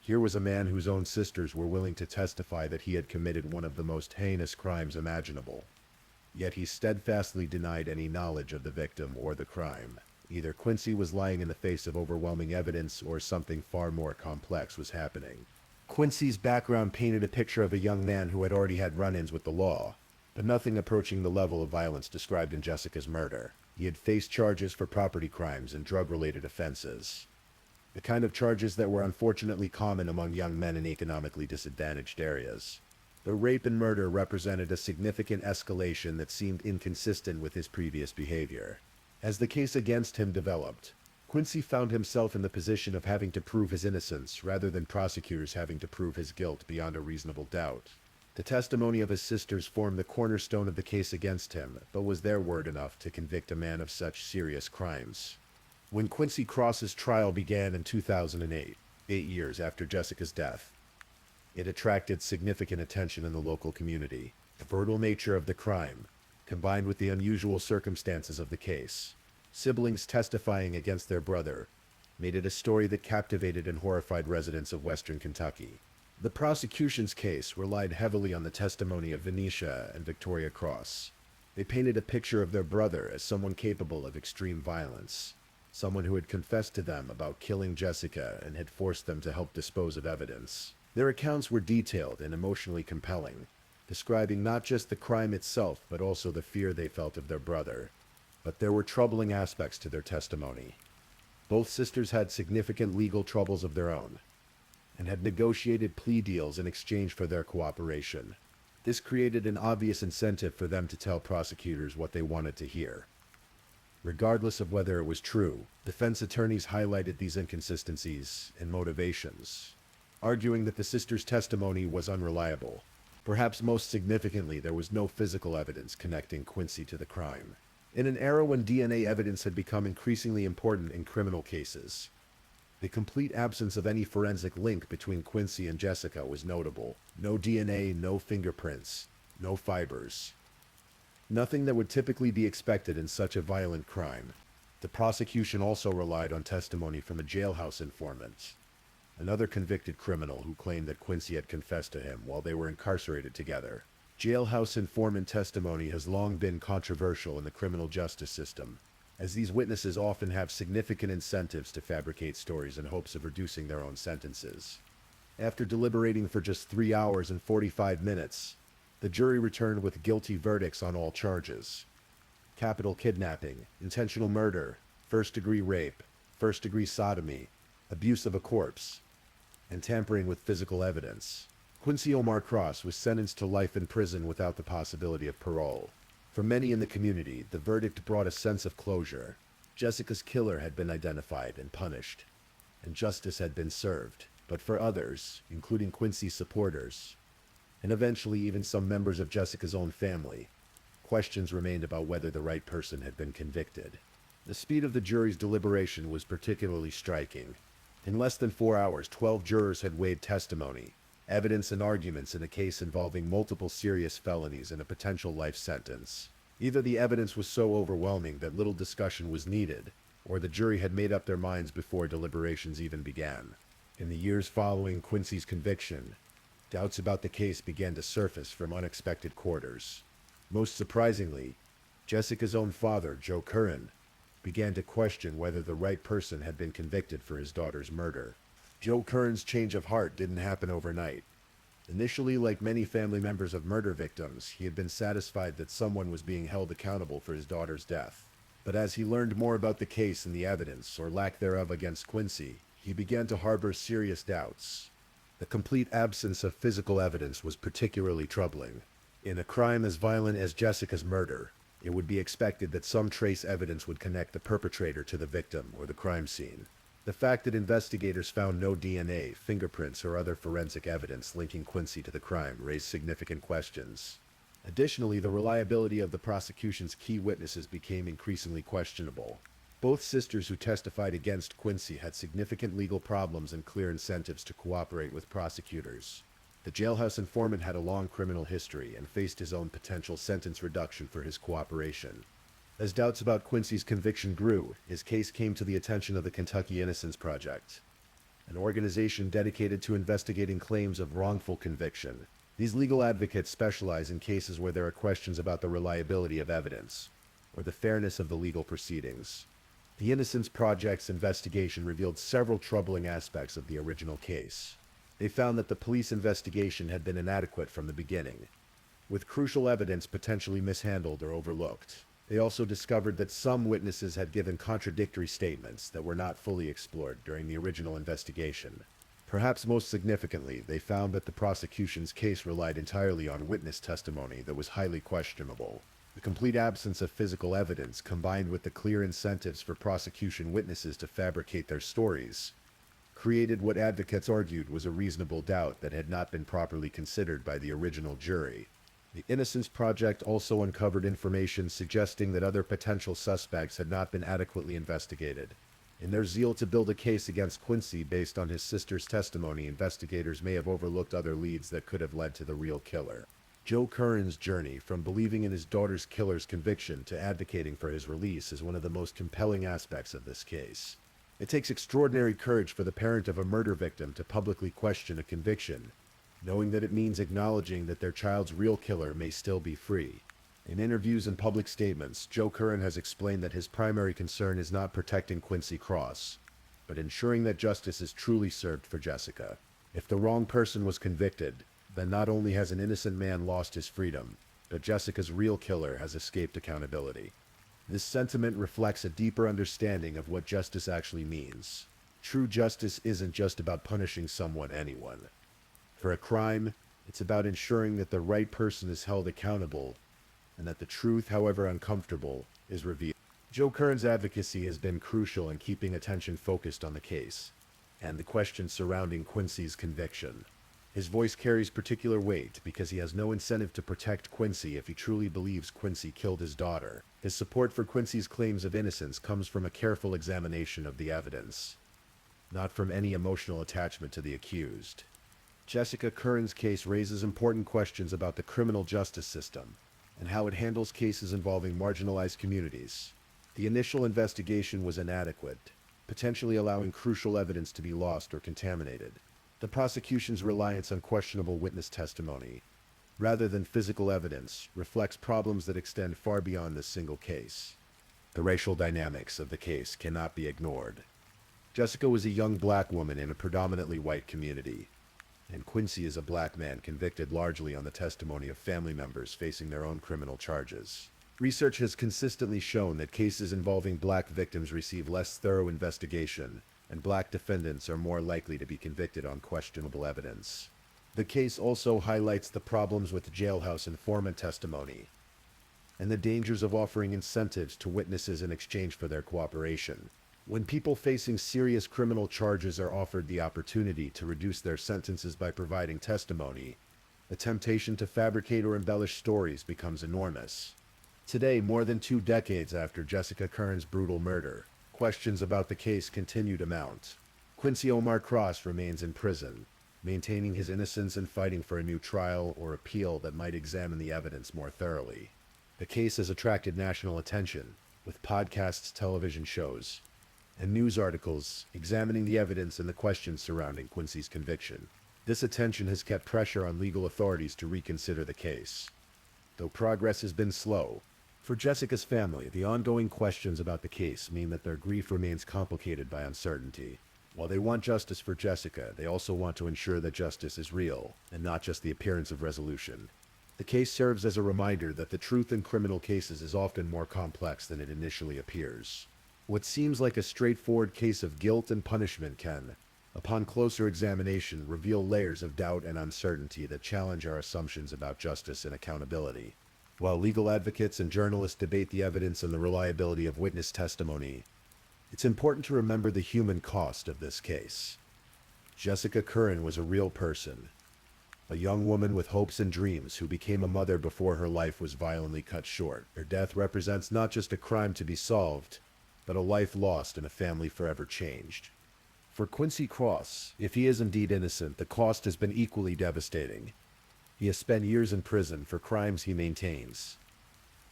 Here was a man whose own sisters were willing to testify that he had committed one of the most heinous crimes imaginable. Yet he steadfastly denied any knowledge of the victim or the crime. Either Quincy was lying in the face of overwhelming evidence, or something far more complex was happening. Quincy's background painted a picture of a young man who had already had run-ins with the law, but nothing approaching the level of violence described in Jessica's murder. He had faced charges for property crimes and drug-related offenses, the kind of charges that were unfortunately common among young men in economically disadvantaged areas. The rape and murder represented a significant escalation that seemed inconsistent with his previous behavior. As the case against him developed, Quincy found himself in the position of having to prove his innocence rather than prosecutors having to prove his guilt beyond a reasonable doubt. The testimony of his sisters formed the cornerstone of the case against him, but was their word enough to convict a man of such serious crimes? When Quincy Cross's trial began in 2008, 8 years after Jessica's death, It attracted significant attention in the local community. The brutal nature of the crime, combined with the unusual circumstances of the case, siblings testifying against their brother, made it a story that captivated and horrified residents of western Kentucky. The prosecution's case relied heavily on the testimony of Venetia and Victoria Cross. They painted a picture of their brother as someone capable of extreme violence, someone who had confessed to them about killing Jessica and had forced them to help dispose of evidence. Their accounts were detailed and emotionally compelling, describing not just the crime itself but also the fear they felt of their brother. But there were troubling aspects to their testimony. Both sisters had significant legal troubles of their own, and had negotiated plea deals in exchange for their cooperation. This created an obvious incentive for them to tell prosecutors what they wanted to hear. Regardless of whether it was true, defense attorneys highlighted these inconsistencies and motivations, arguing that the sisters' testimony was unreliable. Perhaps most significantly, there was no physical evidence connecting Quincy to the crime. In an era when DNA evidence had become increasingly important in criminal cases, the complete absence of any forensic link between Quincy and Jessica was notable. No DNA, no fingerprints, no fibers. Nothing that would typically be expected in such a violent crime. The prosecution also relied on testimony from a jailhouse informant, another convicted criminal who claimed that Quincy had confessed to him while they were incarcerated together. Jailhouse informant testimony has long been controversial in the criminal justice system, as these witnesses often have significant incentives to fabricate stories in hopes of reducing their own sentences. After deliberating for just 3 hours and 45 minutes, the jury returned with guilty verdicts on all charges: capital kidnapping, intentional murder, first-degree rape, first-degree sodomy, abuse of a corpse, and tampering with physical evidence. Quincy Omar Cross was sentenced to life in prison without the possibility of parole. For many in the community, the verdict brought a sense of closure. Jessica's killer had been identified and punished, and justice had been served. But for others, including Quincy's supporters, and eventually even some members of Jessica's own family, questions remained about whether the right person had been convicted. The speed of the jury's deliberation was particularly striking. In less than 4 hours, 12 jurors had weighed testimony, evidence, and arguments in a case involving multiple serious felonies and a potential life sentence. Either the evidence was so overwhelming that little discussion was needed, or the jury had made up their minds before deliberations even began. In the years following Quincy's conviction, doubts about the case began to surface from unexpected quarters. Most surprisingly, Jessica's own father, Joe Curran, began to question whether the right person had been convicted for his daughter's murder. Joe Curran's change of heart didn't happen overnight. Initially, like many family members of murder victims, he had been satisfied that someone was being held accountable for his daughter's death. But as he learned more about the case and the evidence, or lack thereof, against Quincy, he began to harbor serious doubts. The complete absence of physical evidence was particularly troubling. In a crime as violent as Jessica's murder, it would be expected that some trace evidence would connect the perpetrator to the victim or the crime scene. The fact that investigators found no DNA, fingerprints, or other forensic evidence linking Quincy to the crime raised significant questions. Additionally, the reliability of the prosecution's key witnesses became increasingly questionable. Both sisters who testified against Quincy had significant legal problems and clear incentives to cooperate with prosecutors. The jailhouse informant had a long criminal history and faced his own potential sentence reduction for his cooperation. As doubts about Quincy's conviction grew, his case came to the attention of the Kentucky Innocence Project, an organization dedicated to investigating claims of wrongful conviction. These legal advocates specialize in cases where there are questions about the reliability of evidence, or the fairness of the legal proceedings. The Innocence Project's investigation revealed several troubling aspects of the original case. They found that the police investigation had been inadequate from the beginning, with crucial evidence potentially mishandled or overlooked. They also discovered that some witnesses had given contradictory statements that were not fully explored during the original investigation. Perhaps most significantly, they found that the prosecution's case relied entirely on witness testimony that was highly questionable. The complete absence of physical evidence, combined with the clear incentives for prosecution witnesses to fabricate their stories, created what advocates argued was a reasonable doubt that had not been properly considered by the original jury. The Innocence Project also uncovered information suggesting that other potential suspects had not been adequately investigated. In their zeal to build a case against Quincy based on his sister's testimony, investigators may have overlooked other leads that could have led to the real killer. Joe Curran's journey from believing in his daughter's killer's conviction to advocating for his release is one of the most compelling aspects of this case. It takes extraordinary courage for the parent of a murder victim to publicly question a conviction, knowing that it means acknowledging that their child's real killer may still be free. In interviews and public statements, Joe Curran has explained that his primary concern is not protecting Quincy Cross, but ensuring that justice is truly served for Jessica. If the wrong person was convicted, then not only has an innocent man lost his freedom, but Jessica's real killer has escaped accountability. This sentiment reflects a deeper understanding of what justice actually means. True justice isn't just about punishing anyone. For a crime, it's about ensuring that the right person is held accountable and that the truth, however uncomfortable, is revealed. Joe Curran's advocacy has been crucial in keeping attention focused on the case and the questions surrounding Quincy's conviction. His voice carries particular weight because he has no incentive to protect Quincy if he truly believes Quincy killed his daughter. His support for Quincy's claims of innocence comes from a careful examination of the evidence, not from any emotional attachment to the accused. Jessica Curran's case raises important questions about the criminal justice system and how it handles cases involving marginalized communities. The initial investigation was inadequate, potentially allowing crucial evidence to be lost or contaminated. The prosecution's reliance on questionable witness testimony, rather than physical evidence, reflects problems that extend far beyond this single case. The racial dynamics of the case cannot be ignored. Jessica was a young black woman in a predominantly white community, and Quincy is a black man convicted largely on the testimony of family members facing their own criminal charges. Research has consistently shown that cases involving black victims receive less thorough investigation, and black defendants are more likely to be convicted on questionable evidence. The case also highlights the problems with jailhouse informant testimony and the dangers of offering incentives to witnesses in exchange for their cooperation. When people facing serious criminal charges are offered the opportunity to reduce their sentences by providing testimony, the temptation to fabricate or embellish stories becomes enormous. Today, more than 2 decades after Jessica Curran's brutal murder, questions about the case continue to mount. Quincy Omar Cross remains in prison, maintaining his innocence and fighting for a new trial or appeal that might examine the evidence more thoroughly. The case has attracted national attention, with podcasts, television shows, and news articles examining the evidence and the questions surrounding Quincy's conviction. This attention has kept pressure on legal authorities to reconsider the case, though progress has been slow. For Jessica's family, the ongoing questions about the case mean that their grief remains complicated by uncertainty. While they want justice for Jessica, they also want to ensure that justice is real, and not just the appearance of resolution. The case serves as a reminder that the truth in criminal cases is often more complex than it initially appears. What seems like a straightforward case of guilt and punishment can, upon closer examination, reveal layers of doubt and uncertainty that challenge our assumptions about justice and accountability. While legal advocates and journalists debate the evidence and the reliability of witness testimony, it's important to remember the human cost of this case. Jessica Curran was a real person, a young woman with hopes and dreams who became a mother before her life was violently cut short. Her death represents not just a crime to be solved, but a life lost and a family forever changed. For Quincy Cross, if he is indeed innocent, the cost has been equally devastating. He has spent years in prison for crimes he maintains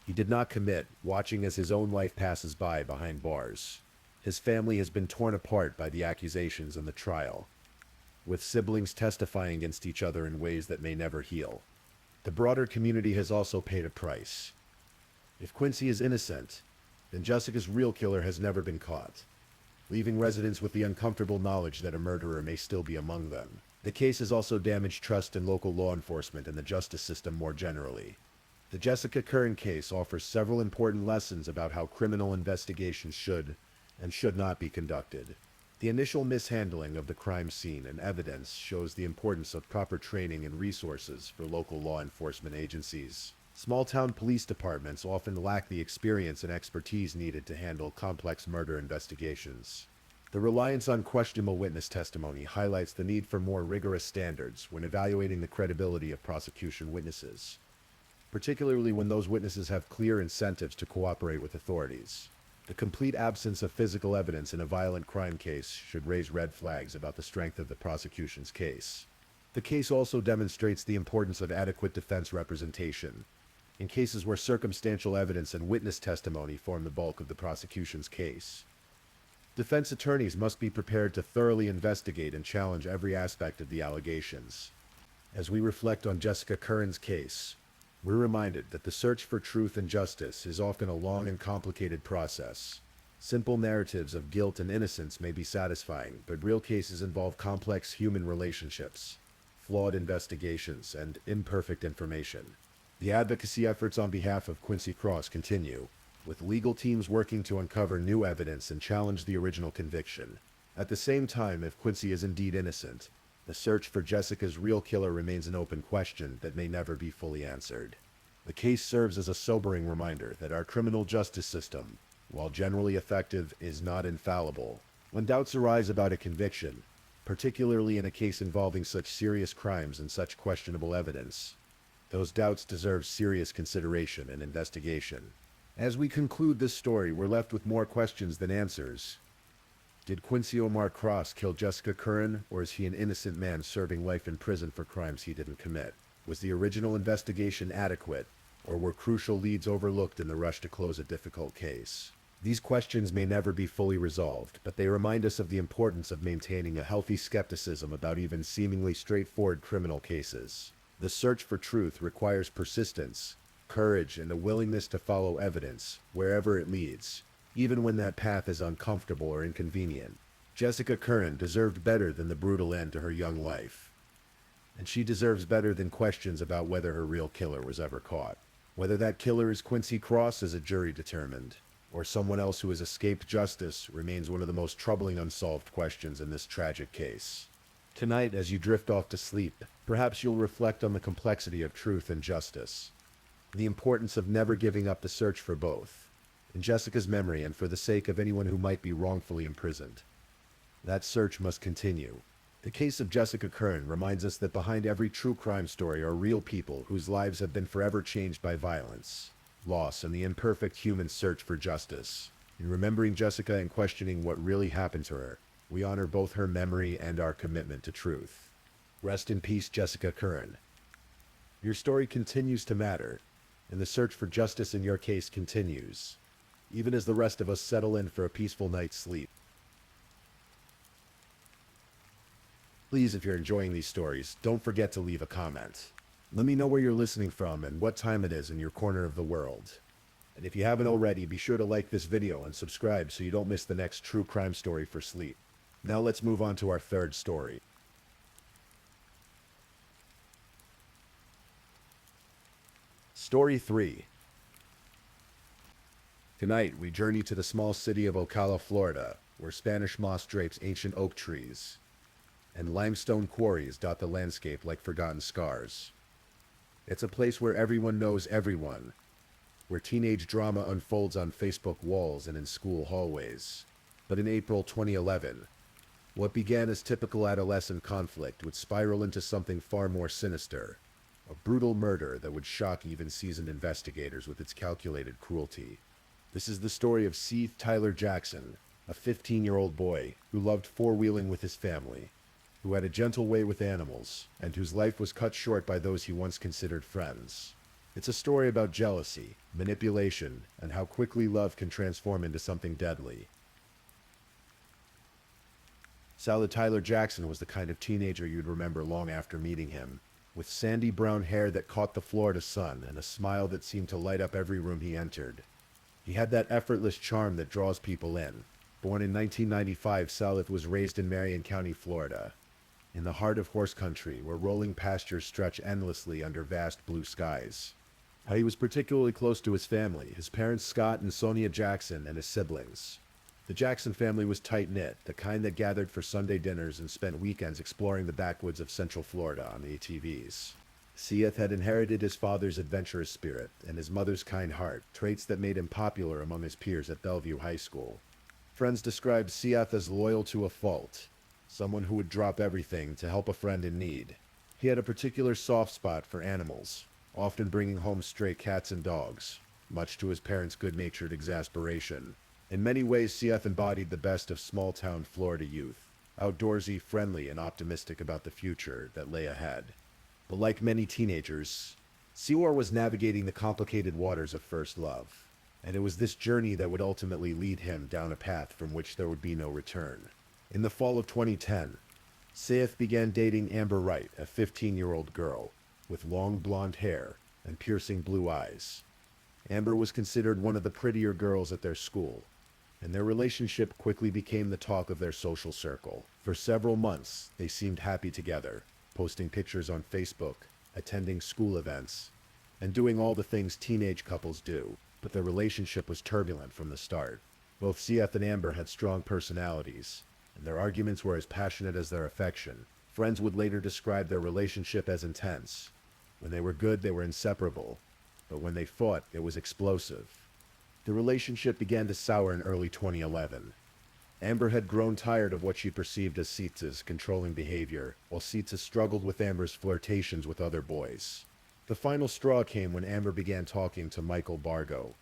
he did not commit, watching as his own life passes by behind bars. His family has been torn apart by the accusations and the trial, with siblings testifying against each other in ways that may never heal. The broader community has also paid a price. If Quincy is innocent, then Jessica's real killer has never been caught, leaving residents with the uncomfortable knowledge that a murderer may still be among them. The case has also damaged trust in local law enforcement and the justice system more generally. The Jessica Curran case offers several important lessons about how criminal investigations should and should not be conducted. The initial mishandling of the crime scene and evidence shows the importance of proper training and resources for local law enforcement agencies. Small-town police departments often lack the experience and expertise needed to handle complex murder investigations. The reliance on questionable witness testimony highlights the need for more rigorous standards when evaluating the credibility of prosecution witnesses, particularly when those witnesses have clear incentives to cooperate with authorities. The complete absence of physical evidence in a violent crime case should raise red flags about the strength of the prosecution's case. The case also demonstrates the importance of adequate defense representation. In cases where circumstantial evidence and witness testimony form the bulk of the prosecution's case, defense attorneys must be prepared to thoroughly investigate and challenge every aspect of the allegations. As we reflect on Jessica Curran's case, we're reminded that the search for truth and justice is often a long and complicated process. Simple narratives of guilt and innocence may be satisfying, but real cases involve complex human relationships, flawed investigations, and imperfect information. The advocacy efforts on behalf of Quincy Cross continue, with legal teams working to uncover new evidence and challenge the original conviction. At the same time, if Quincy is indeed innocent, the search for Jessica's real killer remains an open question that may never be fully answered. The case serves as a sobering reminder that our criminal justice system, while generally effective, is not infallible. When doubts arise about a conviction, particularly in a case involving such serious crimes and such questionable evidence, those doubts deserve serious consideration and investigation. As we conclude this story, we're left with more questions than answers. Did Quincy Omar Cross kill Jessica Curran, or is he an innocent man serving life in prison for crimes he didn't commit? Was the original investigation adequate, or were crucial leads overlooked in the rush to close a difficult case? These questions may never be fully resolved, but they remind us of the importance of maintaining a healthy skepticism about even seemingly straightforward criminal cases. The search for truth requires persistence, courage, and a willingness to follow evidence, wherever it leads, even when that path is uncomfortable or inconvenient. Jessica Curran deserved better than the brutal end to her young life. And she deserves better than questions about whether her real killer was ever caught. Whether that killer is Quincy Cross is a jury determined, or someone else who has escaped justice, remains one of the most troubling unsolved questions in this tragic case. Tonight, as you drift off to sleep, perhaps you'll reflect on the complexity of truth and justice, the importance of never giving up the search for both, in Jessica's memory and for the sake of anyone who might be wrongfully imprisoned. That search must continue. The case of Jessica Curran reminds us that behind every true crime story are real people whose lives have been forever changed by violence, loss, and the imperfect human search for justice. In remembering Jessica and questioning what really happened to her, we honor both her memory and our commitment to truth. Rest in peace, Jessica Curran. Your story continues to matter, and the search for justice in your case continues, even as the rest of us settle in for a peaceful night's sleep. Please, if you're enjoying these stories, don't forget to leave a comment. Let me know where you're listening from and what time it is in your corner of the world. And if you haven't already, be sure to like this video and subscribe so you don't miss the next true crime story for sleep. Now let's move on to our third story. Story 3. Tonight, we journey to the small city of Ocala, Florida, where Spanish moss drapes ancient oak trees, and limestone quarries dot the landscape like forgotten scars. It's a place where everyone knows everyone, where teenage drama unfolds on Facebook walls and in school hallways. But in April 2011, what began as typical adolescent conflict would spiral into something far more sinister, a brutal murder that would shock even seasoned investigators with its calculated cruelty. This is the story of Seth Jackson, a 15-year-old boy who loved four-wheeling with his family, who had a gentle way with animals, and whose life was cut short by those he once considered friends. It's a story about jealousy, manipulation, and how quickly love can transform into something deadly. Tyler Jackson was the kind of teenager you'd remember long after meeting him, with sandy brown hair that caught the Florida sun and a smile that seemed to light up every room he entered. He had that effortless charm that draws people in. Born in 1995, Salif was raised in Marion County, Florida, in the heart of horse country, where rolling pastures stretch endlessly under vast blue skies. How he was particularly close to his family, his parents Scott and Sonia Jackson, and his siblings. The Jackson family was tight-knit, the kind that gathered for Sunday dinners and spent weekends exploring the backwoods of Central Florida on ATVs. Seth had inherited his father's adventurous spirit and his mother's kind heart, traits that made him popular among his peers at Bellevue High School. Friends described Seth as loyal to a fault, someone who would drop everything to help a friend in need. He had a particular soft spot for animals, often bringing home stray cats and dogs, much to his parents' good-natured exasperation. In many ways, CF embodied the best of small-town Florida youth, outdoorsy, friendly, and optimistic about the future that lay ahead. But like many teenagers, Sewar was navigating the complicated waters of first love, and it was this journey that would ultimately lead him down a path from which there would be no return. In the fall of 2010, Seth began dating Amber Wright, a 15-year-old girl with long blonde hair and piercing blue eyes. Amber was considered one of the prettier girls at their school, and their relationship quickly became the talk of their social circle. For several months, they seemed happy together, posting pictures on Facebook, attending school events, and doing all the things teenage couples do. But their relationship was turbulent from the start. Both CF and Amber had strong personalities, and their arguments were as passionate as their affection. Friends would later describe their relationship as intense. When they were good, they were inseparable, but when they fought, it was explosive. The relationship began to sour in early 2011. Amber had grown tired of what she perceived as Seth's controlling behavior, while Seth struggled with Amber's flirtations with other boys. The final straw came when Amber began talking to Michael Bargo,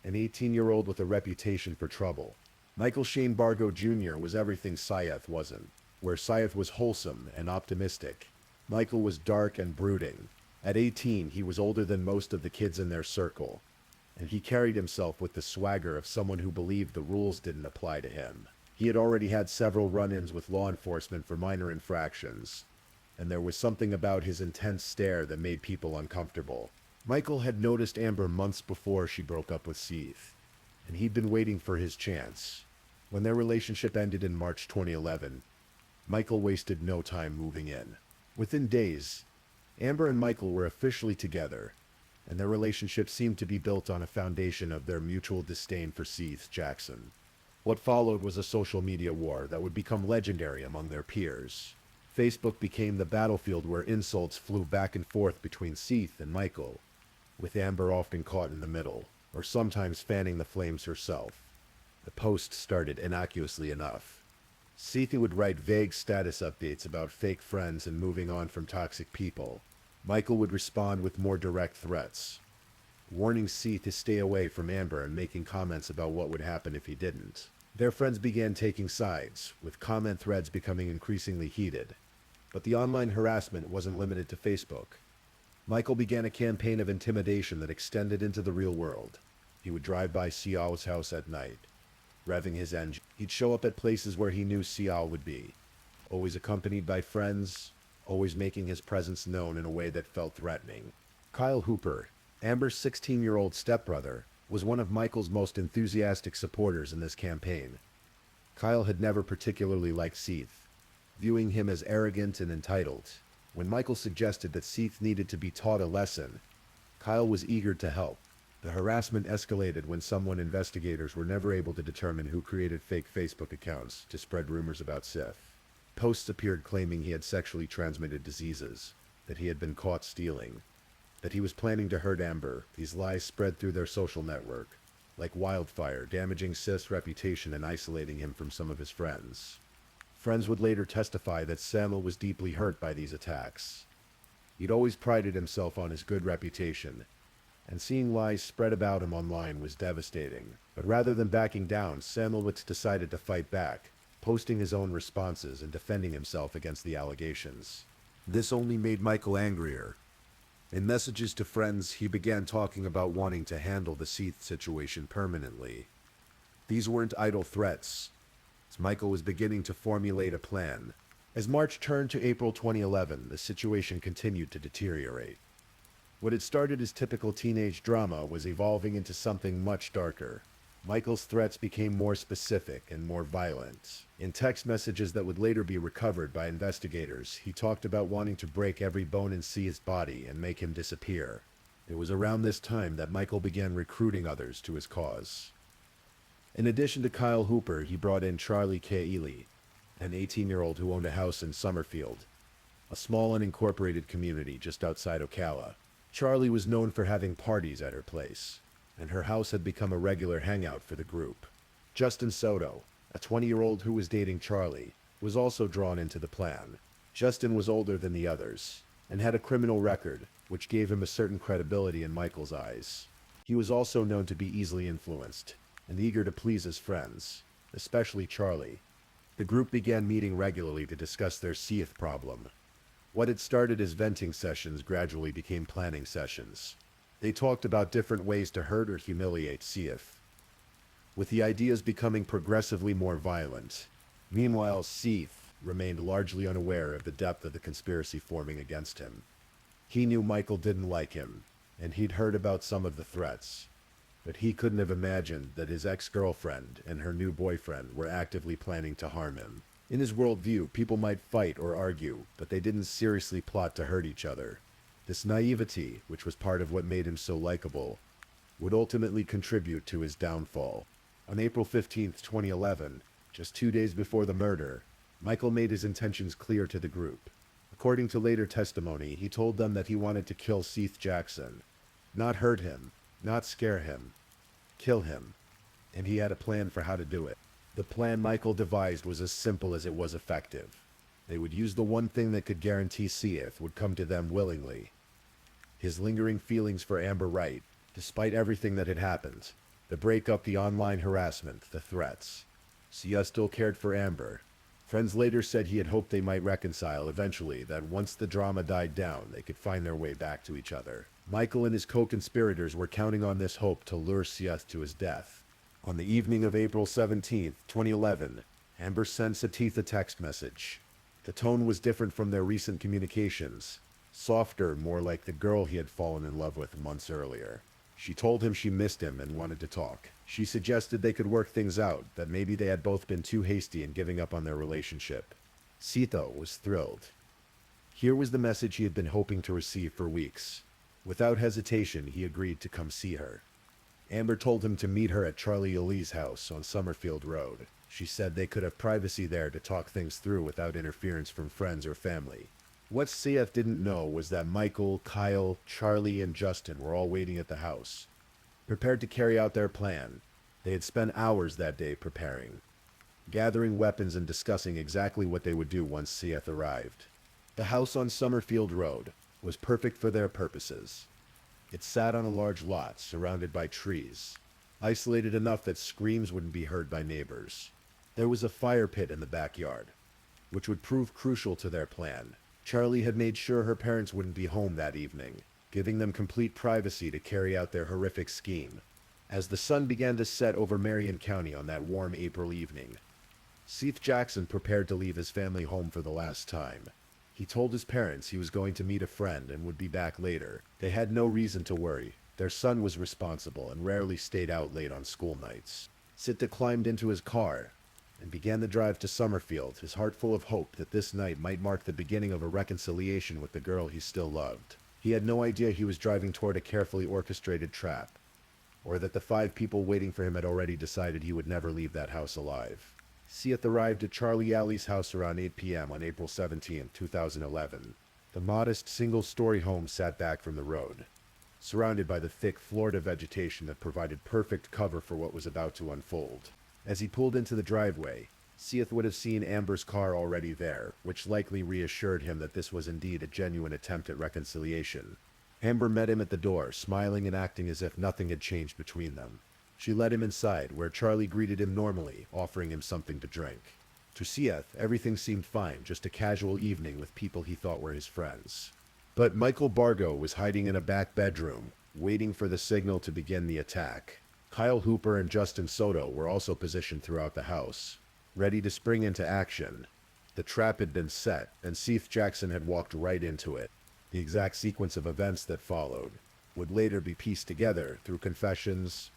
an 18-year-old with a reputation for trouble. Michael Shane Bargo Jr. was everything Seth wasn't. Where Seth was wholesome and optimistic, Michael was dark and brooding. At 18, he was older than most of the kids in their circle, and he carried himself with the swagger of someone who believed the rules didn't apply to him. He had already had several run-ins with law enforcement for minor infractions, and there was something about his intense stare that made people uncomfortable. Michael had noticed Amber months before she broke up with Seth, and he'd been waiting for his chance. When their relationship ended in March 2011, Michael wasted no time moving in. Within days, Amber and Michael were officially together, and their relationship seemed to be built on a foundation of their mutual disdain for Seth Jackson. What followed was a social media war that would become legendary among their peers. Facebook became the battlefield where insults flew back and forth between Seth and Michael, with Amber often caught in the middle, or sometimes fanning the flames herself. The posts started innocuously enough. Seth would write vague status updates about fake friends and moving on from toxic people. Michael would respond with more direct threats, warning Seth to stay away from Amber and making comments about what would happen if he didn't. Their friends began taking sides, with comment threads becoming increasingly heated. But the online harassment wasn't limited to Facebook. Michael began a campaign of intimidation that extended into the real world. He would drive by Sial's house at night, revving his engine. He'd show up at places where he knew Sial would be, always accompanied by friends, always making his presence known in a way that felt threatening. Kyle Hooper, Amber's 16-year-old stepbrother, was one of Michael's most enthusiastic supporters in this campaign. Kyle had never particularly liked Seth, viewing him as arrogant and entitled. When Michael suggested that Seth needed to be taught a lesson, Kyle was eager to help. The harassment escalated when investigators were never able to determine who created fake Facebook accounts to spread rumors about Seth. Posts appeared claiming he had sexually transmitted diseases, that he had been caught stealing, that he was planning to hurt Amber. These lies spread through their social network like wildfire, damaging Seth's reputation and isolating him from some of his friends. Friends would later testify that Samuel was deeply hurt by these attacks. He'd always prided himself on his good reputation, and seeing lies spread about him online was devastating. But rather than backing down, Samuelowitz decided to fight back, posting his own responses and defending himself against the allegations. This only made Michael angrier. In messages to friends, he began talking about wanting to handle the Seth situation permanently. These weren't idle threats, as Michael was beginning to formulate a plan. As March turned to April 2011, the situation continued to deteriorate. What had started as typical teenage drama was evolving into something much darker. Michael's threats became more specific and more violent. In text messages that would later be recovered by investigators, he talked about wanting to break every bone in Seth's body and make him disappear. It was around this time that Michael began recruiting others to his cause. In addition to Kyle Hooper, he brought in Charlie K. Ely, an 18-year-old who owned a house in Summerfield, a small unincorporated community just outside Ocala. Charlie was known for having parties at her place, and her house had become a regular hangout for the group. Justin Soto, a 20-year-old who was dating Charlie, was also drawn into the plan. Justin was older than the others, and had a criminal record, which gave him a certain credibility in Michael's eyes. He was also known to be easily influenced, and eager to please his friends, especially Charlie. The group began meeting regularly to discuss their Seth problem. What had started as venting sessions gradually became planning sessions. They talked about different ways to hurt or humiliate Seth, with the ideas becoming progressively more violent. Meanwhile, Seth remained largely unaware of the depth of the conspiracy forming against him. He knew Michael didn't like him, and he'd heard about some of the threats, but he couldn't have imagined that his ex-girlfriend and her new boyfriend were actively planning to harm him. In his worldview, people might fight or argue, but they didn't seriously plot to hurt each other. This naivety, which was part of what made him so likable, would ultimately contribute to his downfall. On April 15, 2011, just 2 days before the murder, Michael made his intentions clear to the group. According to later testimony, he told them that he wanted to kill Seth Jackson. Not hurt him, not scare him, kill him. And he had a plan for how to do it. The plan Michael devised was as simple as it was effective. They would use the one thing that could guarantee Seth would come to them willingly: his lingering feelings for Amber Wright, despite everything that had happened. The breakup, the online harassment, the threats. Seth still cared for Amber. Friends later said he had hoped they might reconcile eventually, that once the drama died down, they could find their way back to each other. Michael and his co-conspirators were counting on this hope to lure Seth to his death. On the evening of April 17, 2011, Amber sent Seth a text message. The tone was different from their recent communications. Softer, more like the girl he had fallen in love with months earlier. She told him she missed him and wanted to talk. She suggested they could work things out, that maybe they had both been too hasty in giving up on their relationship. Seth was thrilled. Here was the message he had been hoping to receive for weeks. Without hesitation, he agreed to come see her. Amber told him to meet her at Charlie Lee's house on Summerfield Road. She said they could have privacy there to talk things through without interference from friends or family. What Seth didn't know was that Michael, Kyle, Charlie, and Justin were all waiting at the house, prepared to carry out their plan. They had spent hours that day preparing, gathering weapons and discussing exactly what they would do once Seth arrived. The house on Summerfield Road was perfect for their purposes. It sat on a large lot surrounded by trees, isolated enough that screams wouldn't be heard by neighbors. There was a fire pit in the backyard, which would prove crucial to their plan. Charlie had made sure her parents wouldn't be home that evening, giving them complete privacy to carry out their horrific scheme. As the sun began to set over Marion County on that warm April evening, Seth Jackson prepared to leave his family home for the last time. He told his parents he was going to meet a friend and would be back later. They had no reason to worry. Their son was responsible and rarely stayed out late on school nights. Seth climbed into his car and began the drive to Summerfield, his heart full of hope that this night might mark the beginning of a reconciliation with the girl he still loved. He had no idea he was driving toward a carefully orchestrated trap, or that the 5 people waiting for him had already decided he would never leave that house alive. Seth arrived at Charlie Alley's house around 8 p.m. on April 17, 2011. The modest single-story home sat back from the road, surrounded by the thick Florida vegetation that provided perfect cover for what was about to unfold. As he pulled into the driveway, Seth would have seen Amber's car already there, which likely reassured him that this was indeed a genuine attempt at reconciliation. Amber met him at the door, smiling and acting as if nothing had changed between them. She led him inside, where Charlie greeted him normally, offering him something to drink. To Seth, everything seemed fine, just a casual evening with people he thought were his friends. But Michael Bargo was hiding in a back bedroom, waiting for the signal to begin the attack. Kyle Hooper and Justin Soto were also positioned throughout the house, ready to spring into action. The trap had been set, and Seth Jackson had walked right into it. The exact sequence of events that followed would later be pieced together through confessions,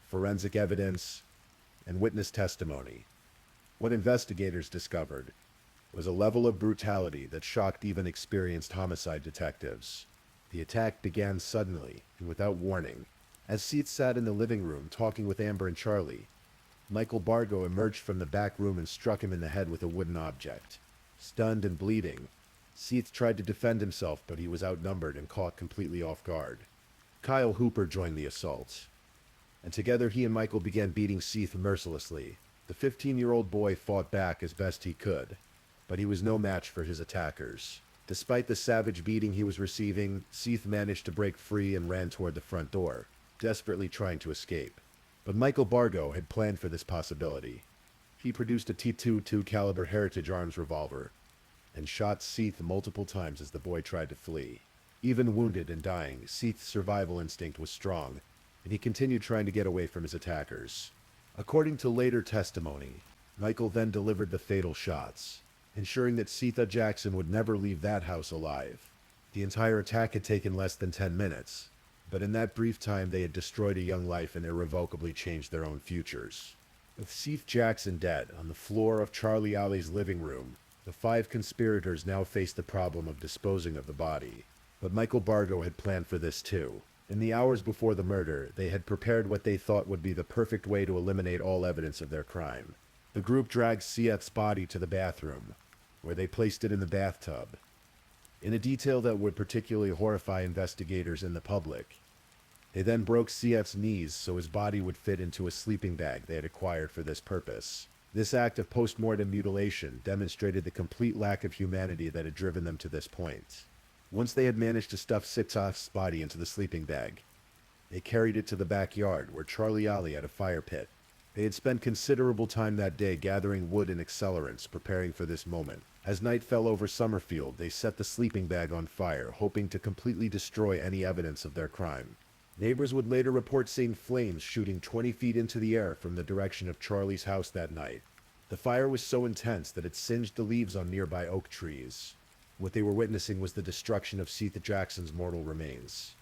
forensic evidence, and witness testimony. What investigators discovered was a level of brutality that shocked even experienced homicide detectives. The attack began suddenly and without warning. As Seth sat in the living room talking with Amber and Charlie, Michael Bargo emerged from the back room and struck him in the head with a wooden object. Stunned and bleeding, Seth tried to defend himself, but he was outnumbered and caught completely off guard. Kyle Hooper joined the assault, and together he and Michael began beating Seth mercilessly. The 15-year-old boy fought back as best he could, but he was no match for his attackers. Despite the savage beating he was receiving, Seth managed to break free and ran toward the front door, desperately trying to escape. But Michael Bargo had planned for this possibility. He produced a .22 caliber Heritage Arms revolver and shot Seth multiple times as the boy tried to flee. Even wounded and dying, Seth's survival instinct was strong, and he continued trying to get away from his attackers. According to later testimony, Michael then delivered the fatal shots, ensuring that Seth Jackson would never leave that house alive. The entire attack had taken less than 10 minutes, but in that brief time they had destroyed a young life and irrevocably changed their own futures. With Seth Jackson dead on the floor of Charlie Alley's living room, the 5 conspirators now faced the problem of disposing of the body. But Michael Bargo had planned for this too. In the hours before the murder, they had prepared what they thought would be the perfect way to eliminate all evidence of their crime. The group dragged Seth's body to the bathroom, where they placed it in the bathtub. In a detail that would particularly horrify investigators and the public, they then broke Seth's knees so his body would fit into a sleeping bag they had acquired for this purpose. This act of post-mortem mutilation demonstrated the complete lack of humanity that had driven them to this point. Once they had managed to stuff Seth's body into the sleeping bag, they carried it to the backyard where Charlie Alley had a fire pit. They had spent considerable time that day gathering wood and accelerants, preparing for this moment. As night fell over Summerfield, they set the sleeping bag on fire, hoping to completely destroy any evidence of their crime. Neighbors would later report seeing flames shooting 20 feet into the air from the direction of Charlie's house that night. The fire was so intense that it singed the leaves on nearby oak trees. What they were witnessing was the destruction of Seth Jackson's mortal remains,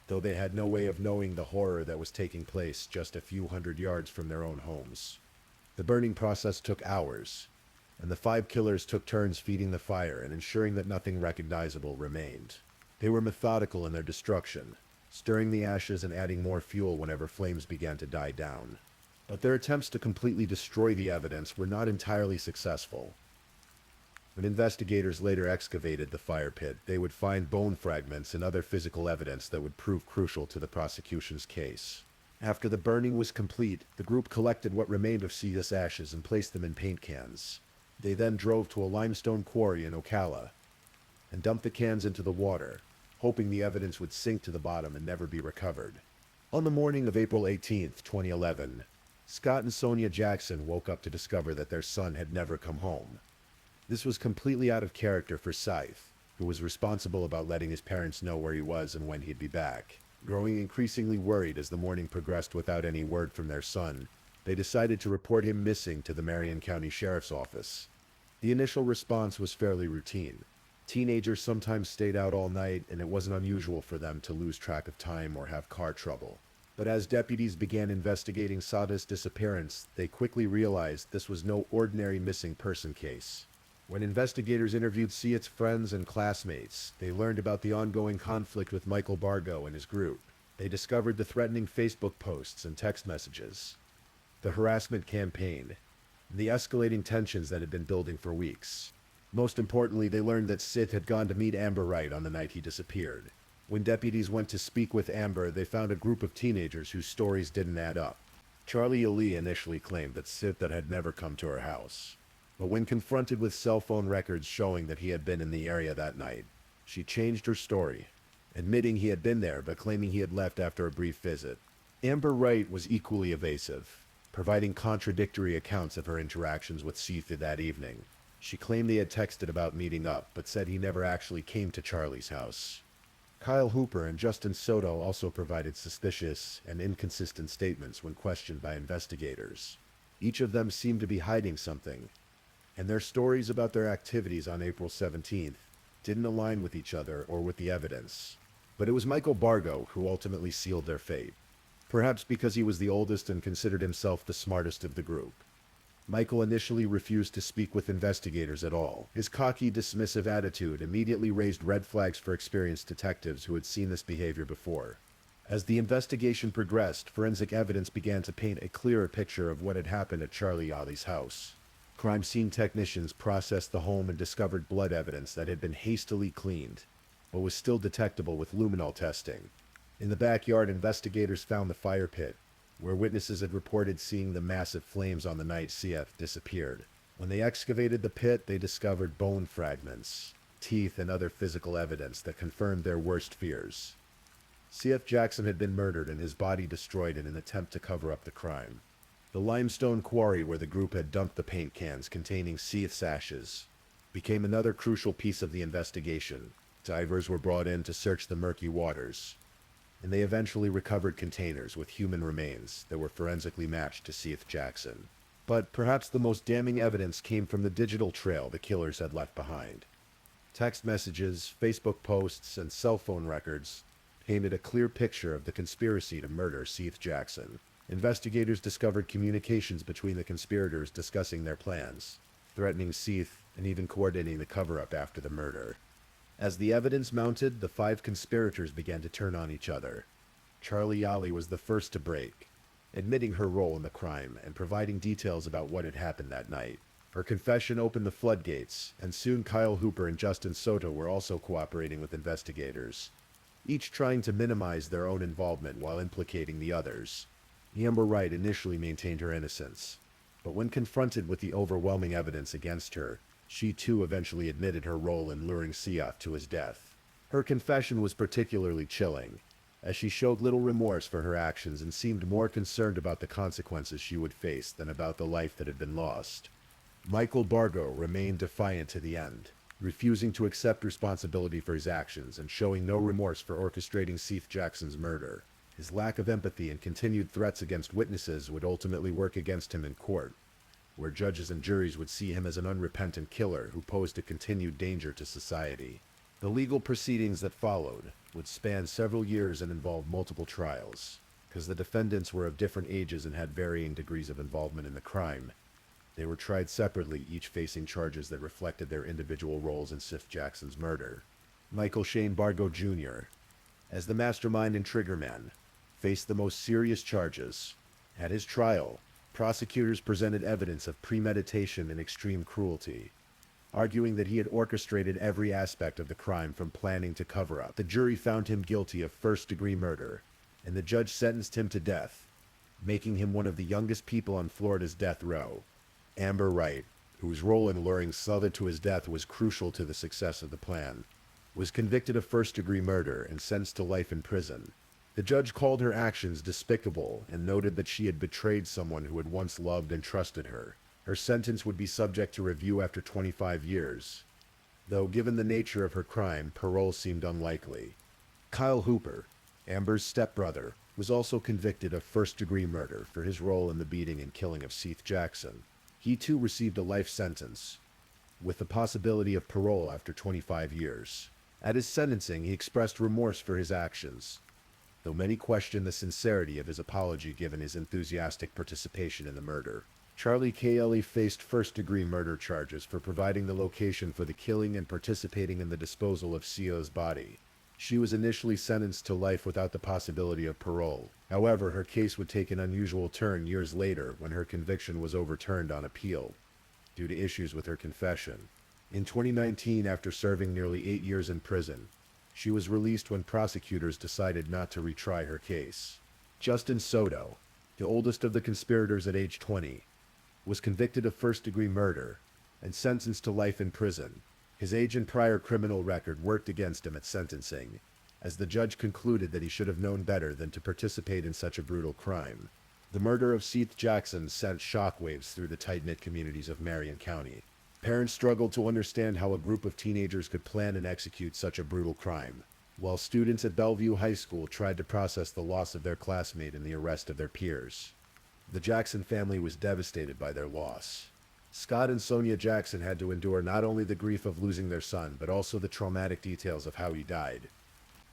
though they had no way of knowing the horror that was taking place just a few hundred yards from their own homes. The burning process took hours, and the 5 killers took turns feeding the fire and ensuring that nothing recognizable remained. They were methodical in their destruction, stirring the ashes and adding more fuel whenever flames began to die down. But their attempts to completely destroy the evidence were not entirely successful. When investigators later excavated the fire pit, they would find bone fragments and other physical evidence that would prove crucial to the prosecution's case. After the burning was complete, the group collected what remained of Seth's ashes and placed them in paint cans. They then drove to a limestone quarry in Ocala and dumped the cans into the water, hoping the evidence would sink to the bottom and never be recovered. On the morning of April 18, 2011, Scott and Sonia Jackson woke up to discover that their son had never come home. This was completely out of character for Seth, who was responsible about letting his parents know where he was and when he'd be back. Growing increasingly worried as the morning progressed without any word from their son, they decided to report him missing to the Marion County Sheriff's Office. The initial response was fairly routine. Teenagers sometimes stayed out all night, and it wasn't unusual for them to lose track of time or have car trouble. But as deputies began investigating Sada's disappearance, they quickly realized this was no ordinary missing person case. When investigators interviewed Seth's friends and classmates, they learned about the ongoing conflict with Michael Bargo and his group. They discovered the threatening Facebook posts and text messages, the harassment campaign, and the escalating tensions that had been building for weeks. Most importantly, they learned that Seth had gone to meet Amber Wright on the night he disappeared. When deputies went to speak with Amber, they found a group of teenagers whose stories didn't add up. Charlie Alley initially claimed that Seth had never come to her house. But when confronted with cell phone records showing that he had been in the area that night, she changed her story, admitting he had been there but claiming he had left after a brief visit. Amber Wright was equally evasive, providing contradictory accounts of her interactions with Seth that evening. She claimed they had texted about meeting up, but said he never actually came to Charlie's house. Kyle Hooper and Justin Soto also provided suspicious and inconsistent statements when questioned by investigators. Each of them seemed to be hiding something, and their stories about their activities on April 17th didn't align with each other or with the evidence. But it was Michael Bargo who ultimately sealed their fate, perhaps because he was the oldest and considered himself the smartest of the group. Michael initially refused to speak with investigators at all. His cocky, dismissive attitude immediately raised red flags for experienced detectives who had seen this behavior before. As the investigation progressed, forensic evidence began to paint a clearer picture of what had happened at Charlie Alley's house. Crime scene technicians processed the home and discovered blood evidence that had been hastily cleaned, but was still detectable with luminol testing. In the backyard, investigators found the fire pit, where witnesses had reported seeing the massive flames on the night Seth disappeared. When they excavated the pit, they discovered bone fragments, teeth, and other physical evidence that confirmed their worst fears. Seth Jackson had been murdered and his body destroyed in an attempt to cover up the crime. The limestone quarry where the group had dumped the paint cans containing Seth's ashes became another crucial piece of the investigation. Divers were brought in to search the murky waters, and they eventually recovered containers with human remains that were forensically matched to Seth Jackson. But perhaps the most damning evidence came from the digital trail the killers had left behind. Text messages, Facebook posts, and cell phone records painted a clear picture of the conspiracy to murder Seth Jackson. Investigators discovered communications between the conspirators discussing their plans, threatening Seth, and even coordinating the cover-up after the murder. As the evidence mounted, the 5 conspirators began to turn on each other. Charlie Yali was the first to break, admitting her role in the crime and providing details about what had happened that night. Her confession opened the floodgates, and soon Kyle Hooper and Justin Soto were also cooperating with investigators, each trying to minimize their own involvement while implicating the others. Amber Wright initially maintained her innocence, but when confronted with the overwhelming evidence against her, she too eventually admitted her role in luring Seth to his death. Her confession was particularly chilling, as she showed little remorse for her actions and seemed more concerned about the consequences she would face than about the life that had been lost. Michael Bargo remained defiant to the end, refusing to accept responsibility for his actions and showing no remorse for orchestrating Seth Jackson's murder. His lack of empathy and continued threats against witnesses would ultimately work against him in court, where judges and juries would see him as an unrepentant killer who posed a continued danger to society. The legal proceedings that followed would span several years and involve multiple trials. Because the defendants were of different ages and had varying degrees of involvement in the crime, they were tried separately, each facing charges that reflected their individual roles in Seth Jackson's murder. Michael Shane Bargo Jr., as the mastermind and triggerman, faced the most serious charges. At his trial, prosecutors presented evidence of premeditation and extreme cruelty, arguing that he had orchestrated every aspect of the crime from planning to cover-up. The jury found him guilty of first-degree murder, and the judge sentenced him to death, making him one of the youngest people on Florida's death row. Amber Wright, whose role in luring Seth to his death was crucial to the success of the plan, was convicted of first-degree murder and sentenced to life in prison. The judge called her actions despicable and noted that she had betrayed someone who had once loved and trusted her. Her sentence would be subject to review after 25 years, though given the nature of her crime, parole seemed unlikely. Kyle Hooper, Amber's stepbrother, was also convicted of first-degree murder for his role in the beating and killing of Seth Jackson. He too received a life sentence, with the possibility of parole after 25 years. At his sentencing, he expressed remorse for his actions, though many questioned the sincerity of his apology given his enthusiastic participation in the murder. Charlie Kelly faced first-degree murder charges for providing the location for the killing and participating in the disposal of Seth's body. She was initially sentenced to life without the possibility of parole. However, her case would take an unusual turn years later when her conviction was overturned on appeal, due to issues with her confession. In 2019, after serving nearly 8 years in prison, she was released when prosecutors decided not to retry her case. Justin Soto, the oldest of the conspirators at age 20, was convicted of first-degree murder and sentenced to life in prison. His age and prior criminal record worked against him at sentencing, as the judge concluded that he should have known better than to participate in such a brutal crime. The murder of Seth Jackson sent shockwaves through the tight-knit communities of Marion County. Parents struggled to understand how a group of teenagers could plan and execute such a brutal crime, while students at Bellevue High School tried to process the loss of their classmate and the arrest of their peers. The Jackson family was devastated by their loss. Scott and Sonia Jackson had to endure not only the grief of losing their son, but also the traumatic details of how he died,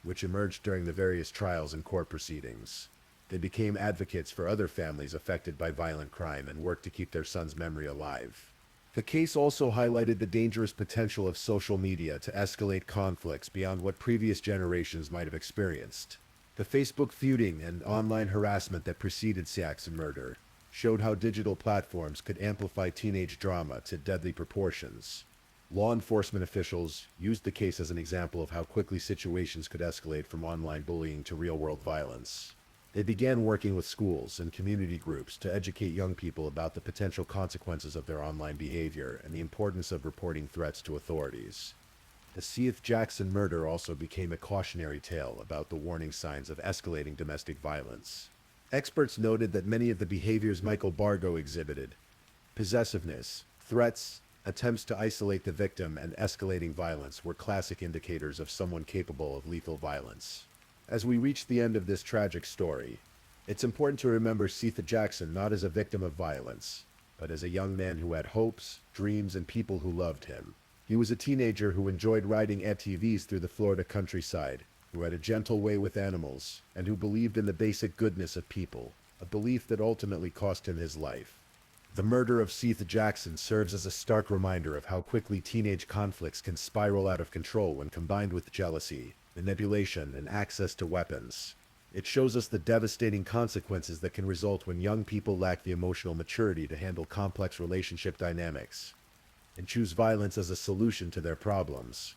which emerged during the various trials and court proceedings. They became advocates for other families affected by violent crime and worked to keep their son's memory alive. The case also highlighted the dangerous potential of social media to escalate conflicts beyond what previous generations might have experienced. The Facebook feuding and online harassment that preceded Jackson's murder showed how digital platforms could amplify teenage drama to deadly proportions. Law enforcement officials used the case as an example of how quickly situations could escalate from online bullying to real-world violence. They began working with schools and community groups to educate young people about the potential consequences of their online behavior and the importance of reporting threats to authorities. The Seth Jackson murder also became a cautionary tale about the warning signs of escalating domestic violence. Experts noted that many of the behaviors Michael Bargo exhibited, possessiveness, threats, attempts to isolate the victim, and escalating violence, were classic indicators of someone capable of lethal violence. As we reach the end of this tragic story, it's important to remember Seth Jackson not as a victim of violence, but as a young man who had hopes, dreams, and people who loved him. He was a teenager who enjoyed riding ATVs through the Florida countryside, who had a gentle way with animals, and who believed in the basic goodness of people, a belief that ultimately cost him his life. The murder of Seth Jackson serves as a stark reminder of how quickly teenage conflicts can spiral out of control when combined with jealousy, manipulation, and access to weapons. It shows us the devastating consequences that can result when young people lack the emotional maturity to handle complex relationship dynamics and choose violence as a solution to their problems.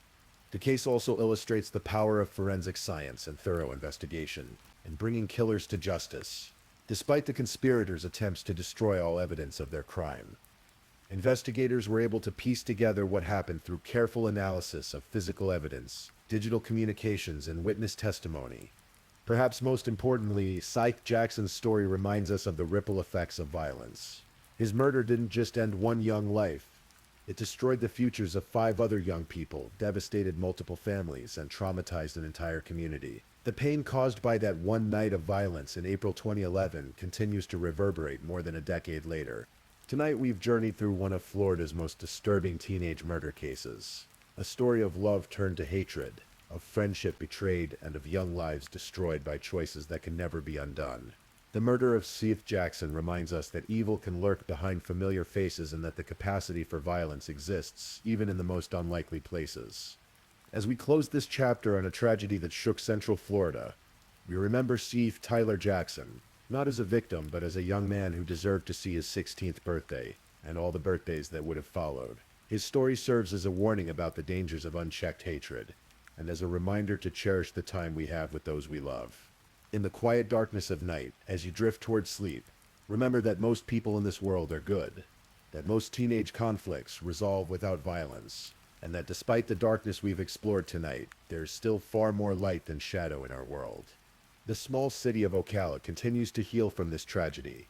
The case also illustrates the power of forensic science and thorough investigation in bringing killers to justice, despite the conspirators' attempts to destroy all evidence of their crime. Investigators were able to piece together what happened through careful analysis of physical evidence, digital communications, and witness testimony. Perhaps most importantly, Seth Jackson's story reminds us of the ripple effects of violence. His murder didn't just end one young life. It destroyed the futures of 5 other young people, devastated multiple families, and traumatized an entire community. The pain caused by that one night of violence in April 2011 continues to reverberate more than a decade later. Tonight we've journeyed through one of Florida's most disturbing teenage murder cases. A story of love turned to hatred, of friendship betrayed, and of young lives destroyed by choices that can never be undone. The murder of Seth Jackson reminds us that evil can lurk behind familiar faces and that the capacity for violence exists, even in the most unlikely places. As we close this chapter on a tragedy that shook Central Florida, we remember Seth Tyler Jackson, not as a victim, but as a young man who deserved to see his 16th birthday, and all the birthdays that would have followed. His story serves as a warning about the dangers of unchecked hatred, and as a reminder to cherish the time we have with those we love. In the quiet darkness of night, as you drift towards sleep, remember that most people in this world are good, that most teenage conflicts resolve without violence, and that despite the darkness we've explored tonight, there is still far more light than shadow in our world. The small city of Ocala continues to heal from this tragedy,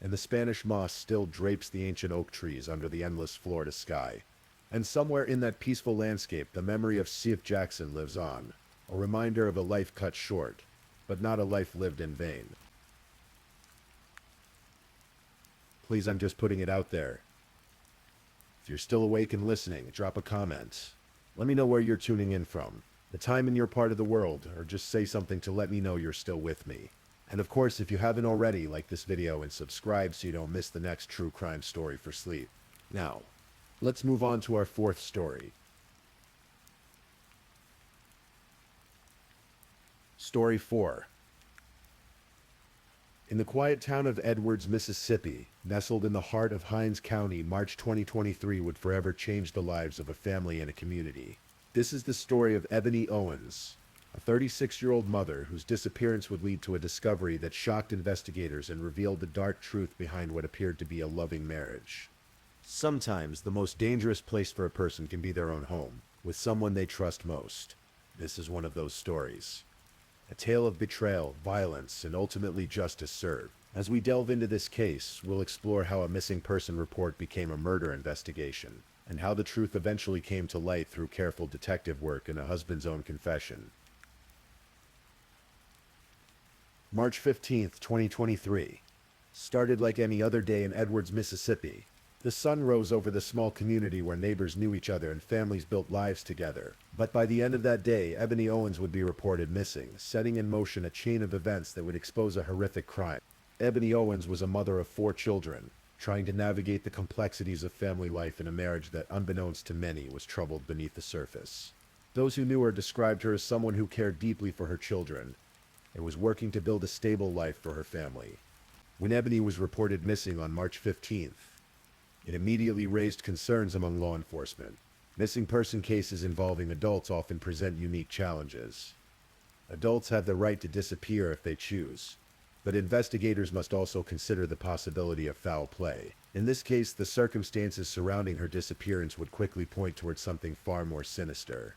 and the Spanish moss still drapes the ancient oak trees under the endless Florida sky. And somewhere in that peaceful landscape, the memory of Seth Jackson lives on, a reminder of a life cut short, but not a life lived in vain. Please, I'm just putting it out there. If you're still awake and listening, drop a comment. Let me know where you're tuning in from, the time in your part of the world, or just say something to let me know you're still with me. And of course, if you haven't already, like this video and subscribe so you don't miss the next true crime story for sleep. Now, let's move on to our 4th story. Story 4. In the quiet town of Edwards, Mississippi, nestled in the heart of Hinds County, March 2023 would forever change the lives of a family and a community. This is the story of Ebony Owens, a 36-year-old mother whose disappearance would lead to a discovery that shocked investigators and revealed the dark truth behind what appeared to be a loving marriage. Sometimes the most dangerous place for a person can be their own home, with someone they trust most. This is one of those stories. A tale of betrayal, violence, and ultimately justice served. As we delve into this case, we'll explore how a missing person report became a murder investigation, and how the truth eventually came to light through careful detective work and a husband's own confession. March 15th, 2023. Started like any other day in Edwards, Mississippi. The sun rose over the small community where neighbors knew each other and families built lives together. But by the end of that day, Ebony Owens would be reported missing, setting in motion a chain of events that would expose a horrific crime. Ebony Owens was a mother of 4 children, trying to navigate the complexities of family life in a marriage that, unbeknownst to many, was troubled beneath the surface. Those who knew her described her as someone who cared deeply for her children and was working to build a stable life for her family. When Ebony was reported missing on March 15th, it immediately raised concerns among law enforcement. Missing person cases involving adults often present unique challenges. Adults have the right to disappear if they choose, but investigators must also consider the possibility of foul play. In this case, the circumstances surrounding her disappearance would quickly point towards something far more sinister.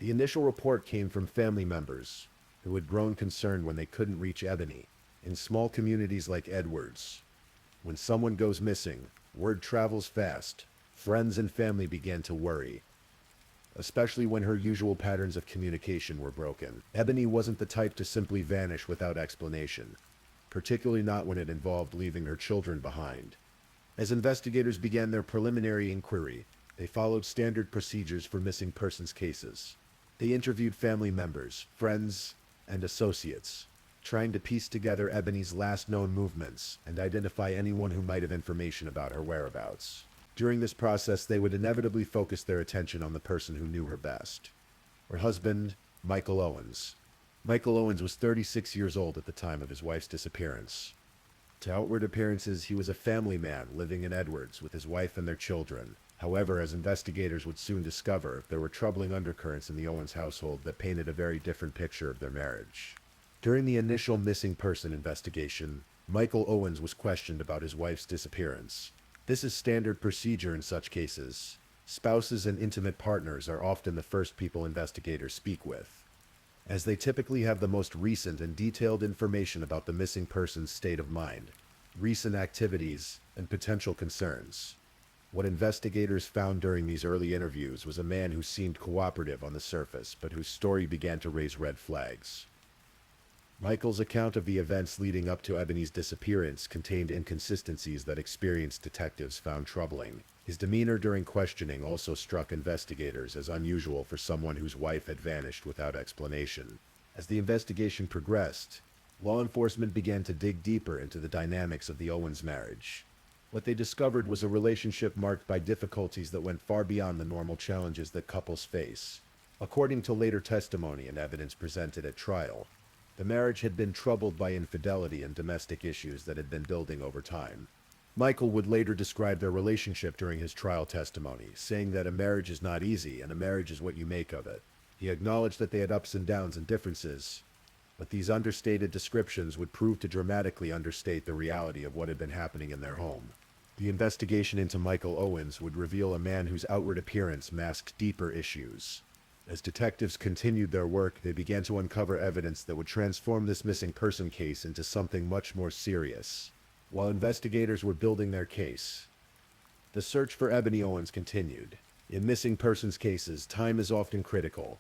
The initial report came from family members who had grown concerned when they couldn't reach Ebony. In small communities like Edwards, when someone goes missing, word travels fast. Friends and family began to worry, especially when her usual patterns of communication were broken. Ebony wasn't the type to simply vanish without explanation, particularly not when it involved leaving her children behind. As investigators began their preliminary inquiry, they followed standard procedures for missing persons cases. They interviewed family members, friends, and associates, trying to piece together Ebony's last known movements and identify anyone who might have information about her whereabouts. During this process, they would inevitably focus their attention on the person who knew her best. Her husband, Michael Owens. Michael Owens was 36 years old at the time of his wife's disappearance. To outward appearances, he was a family man living in Edwards with his wife and their children. However, as investigators would soon discover, there were troubling undercurrents in the Owens household that painted a very different picture of their marriage. During the initial missing person investigation, Michael Owens was questioned about his wife's disappearance. This is standard procedure in such cases. Spouses and intimate partners are often the first people investigators speak with, as they typically have the most recent and detailed information about the missing person's state of mind, recent activities, and potential concerns. What investigators found during these early interviews was a man who seemed cooperative on the surface, but whose story began to raise red flags. Michael's account of the events leading up to Ebony's disappearance contained inconsistencies that experienced detectives found troubling. His demeanor during questioning also struck investigators as unusual for someone whose wife had vanished without explanation. As the investigation progressed, law enforcement began to dig deeper into the dynamics of the Owens marriage. What they discovered was a relationship marked by difficulties that went far beyond the normal challenges that couples face. According to later testimony and evidence presented at trial, the marriage had been troubled by infidelity and domestic issues that had been building over time. Michael would later describe their relationship during his trial testimony, saying that a marriage is not easy and a marriage is what you make of it. He acknowledged that they had ups and downs and differences, but these understated descriptions would prove to dramatically understate the reality of what had been happening in their home. The investigation into Michael Owens would reveal a man whose outward appearance masked deeper issues. As detectives continued their work, they began to uncover evidence that would transform this missing person case into something much more serious. While investigators were building their case, the search for Ebony Owens continued. In missing persons cases, time is often critical.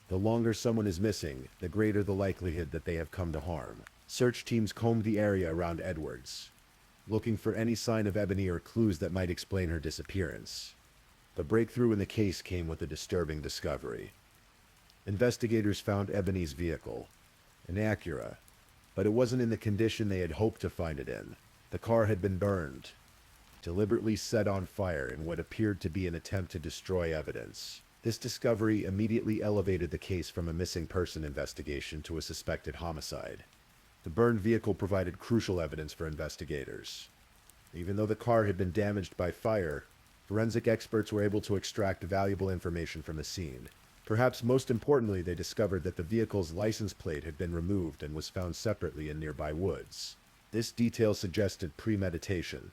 The longer someone is missing, the greater the likelihood that they have come to harm. Search teams combed the area around Edwards, looking for any sign of Ebony or clues that might explain her disappearance. The breakthrough in the case came with a disturbing discovery. Investigators found Ebony's vehicle, an Acura, but it wasn't in the condition they had hoped to find it in. The car had been burned, deliberately set on fire in what appeared to be an attempt to destroy evidence. This discovery immediately elevated the case from a missing person investigation to a suspected homicide. The burned vehicle provided crucial evidence for investigators. Even though the car had been damaged by fire, forensic experts were able to extract valuable information from the scene. Perhaps most importantly, they discovered that the vehicle's license plate had been removed and was found separately in nearby woods. This detail suggested premeditation.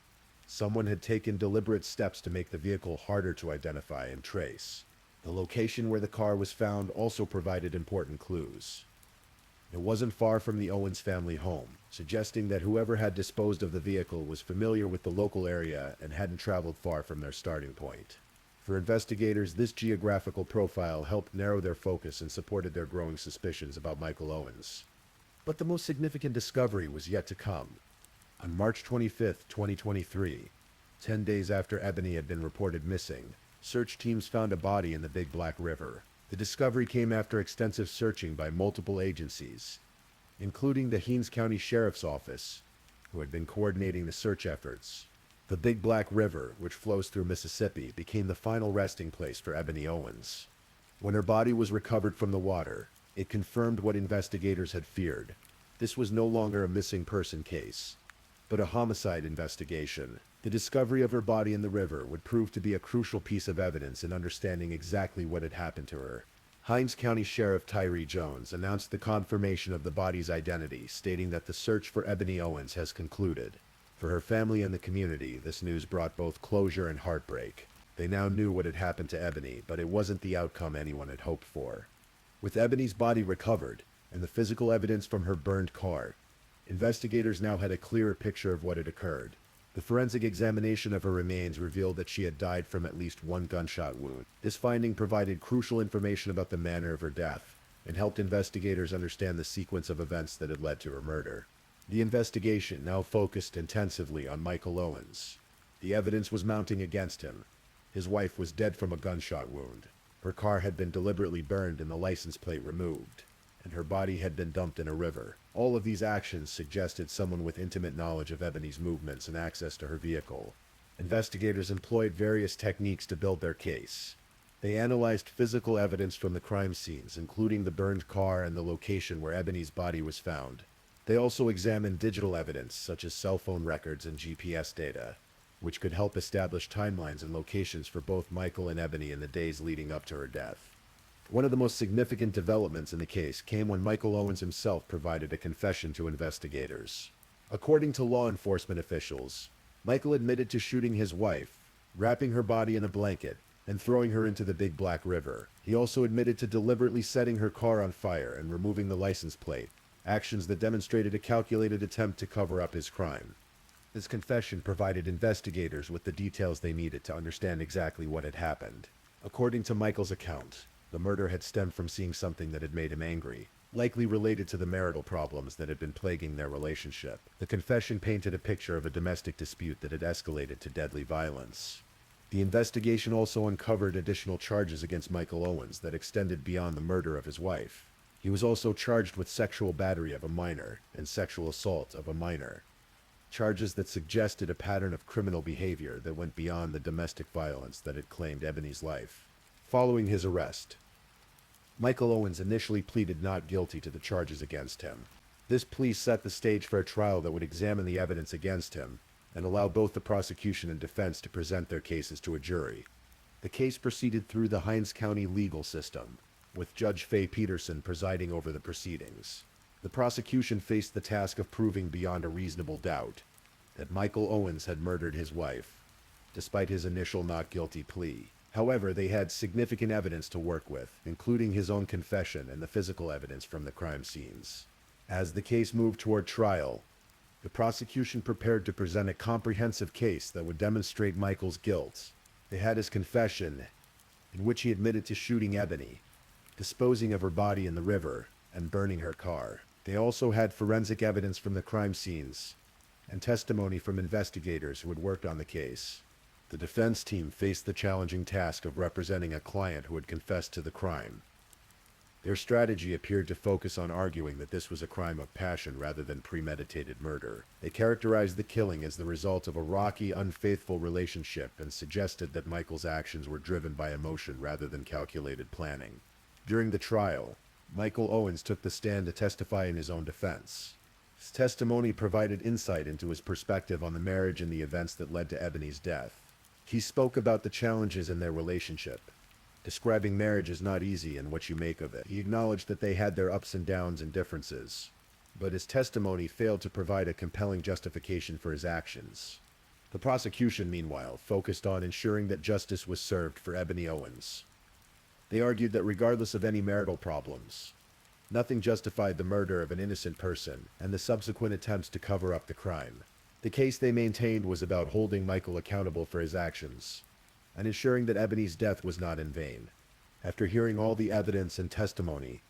Someone had taken deliberate steps to make the vehicle harder to identify and trace. The location where the car was found also provided important clues. It wasn't far from the Owens family home, suggesting that whoever had disposed of the vehicle was familiar with the local area and hadn't traveled far from their starting point. For investigators, this geographical profile helped narrow their focus and supported their growing suspicions about Michael Owens. But the most significant discovery was yet to come. On March 25, 2023, 10 days after Ebony had been reported missing, search teams found a body in the Big Black River. The discovery came after extensive searching by multiple agencies, including the Haines County Sheriff's Office, who had been coordinating the search efforts. The Big Black River, which flows through Mississippi, became the final resting place for Ebony Owens. When her body was recovered from the water, it confirmed what investigators had feared. This was no longer a missing person case, but a homicide investigation. The discovery of her body in the river would prove to be a crucial piece of evidence in understanding exactly what had happened to her. Haines County Sheriff Tyree Jones announced the confirmation of the body's identity, stating that the search for Ebony Owens has concluded. For her family and the community, this news brought both closure and heartbreak. They now knew what had happened to Ebony, but it wasn't the outcome anyone had hoped for. With Ebony's body recovered, and the physical evidence from her burned car, investigators now had a clearer picture of what had occurred. The forensic examination of her remains revealed that she had died from at least one gunshot wound. This finding provided crucial information about the manner of her death, and helped investigators understand the sequence of events that had led to her murder. The investigation now focused intensively on Michael Owens. The evidence was mounting against him. His wife was dead from a gunshot wound. Her car had been deliberately burned and the license plate removed, and her body had been dumped in a river. All of these actions suggested someone with intimate knowledge of Ebony's movements and access to her vehicle. Investigators employed various techniques to build their case. They analyzed physical evidence from the crime scenes, including the burned car and the location where Ebony's body was found. They also examined digital evidence, such as cell phone records and GPS data, which could help establish timelines and locations for both Michael and Ebony in the days leading up to her death. One of the most significant developments in the case came when Michael Owens himself provided a confession to investigators. According to law enforcement officials, Michael admitted to shooting his wife, wrapping her body in a blanket, and throwing her into the Big Black River. He also admitted to deliberately setting her car on fire and removing the license plate, actions that demonstrated a calculated attempt to cover up his crime. His confession provided investigators with the details they needed to understand exactly what had happened. According to Michael's account, the murder had stemmed from seeing something that had made him angry, likely related to the marital problems that had been plaguing their relationship. The confession painted a picture of a domestic dispute that had escalated to deadly violence. The investigation also uncovered additional charges against Michael Owens that extended beyond the murder of his wife. He was also charged with sexual battery of a minor and sexual assault of a minor, charges that suggested a pattern of criminal behavior that went beyond the domestic violence that had claimed Ebony's life. Following his arrest, Michael Owens initially pleaded not guilty to the charges against him. This plea set the stage for a trial that would examine the evidence against him and allow both the prosecution and defense to present their cases to a jury. The case proceeded through the Hinds County legal system, with Judge Faye Peterson presiding over the proceedings. The prosecution faced the task of proving beyond a reasonable doubt that Michael Owens had murdered his wife, despite his initial not guilty plea. However, they had significant evidence to work with, including his own confession and the physical evidence from the crime scenes. As the case moved toward trial, the prosecution prepared to present a comprehensive case that would demonstrate Michael's guilt. They had his confession, in which he admitted to shooting Ebony, disposing of her body in the river, and burning her car. They also had forensic evidence from the crime scenes and testimony from investigators who had worked on the case. The defense team faced the challenging task of representing a client who had confessed to the crime. Their strategy appeared to focus on arguing that this was a crime of passion rather than premeditated murder. They characterized the killing as the result of a rocky, unfaithful relationship and suggested that Michael's actions were driven by emotion rather than calculated planning. During the trial, Michael Owens took the stand to testify in his own defense. His testimony provided insight into his perspective on the marriage and the events that led to Ebony's death. He spoke about the challenges in their relationship, describing marriage as not easy and what you make of it. He acknowledged that they had their ups and downs and differences, but his testimony failed to provide a compelling justification for his actions. The prosecution, meanwhile, focused on ensuring that justice was served for Ebony Owens. They argued that regardless of any marital problems, nothing justified the murder of an innocent person and the subsequent attempts to cover up the crime. The case they maintained was about holding Michael accountable for his actions and ensuring that Ebony's death was not in vain. After hearing all the evidence and testimony,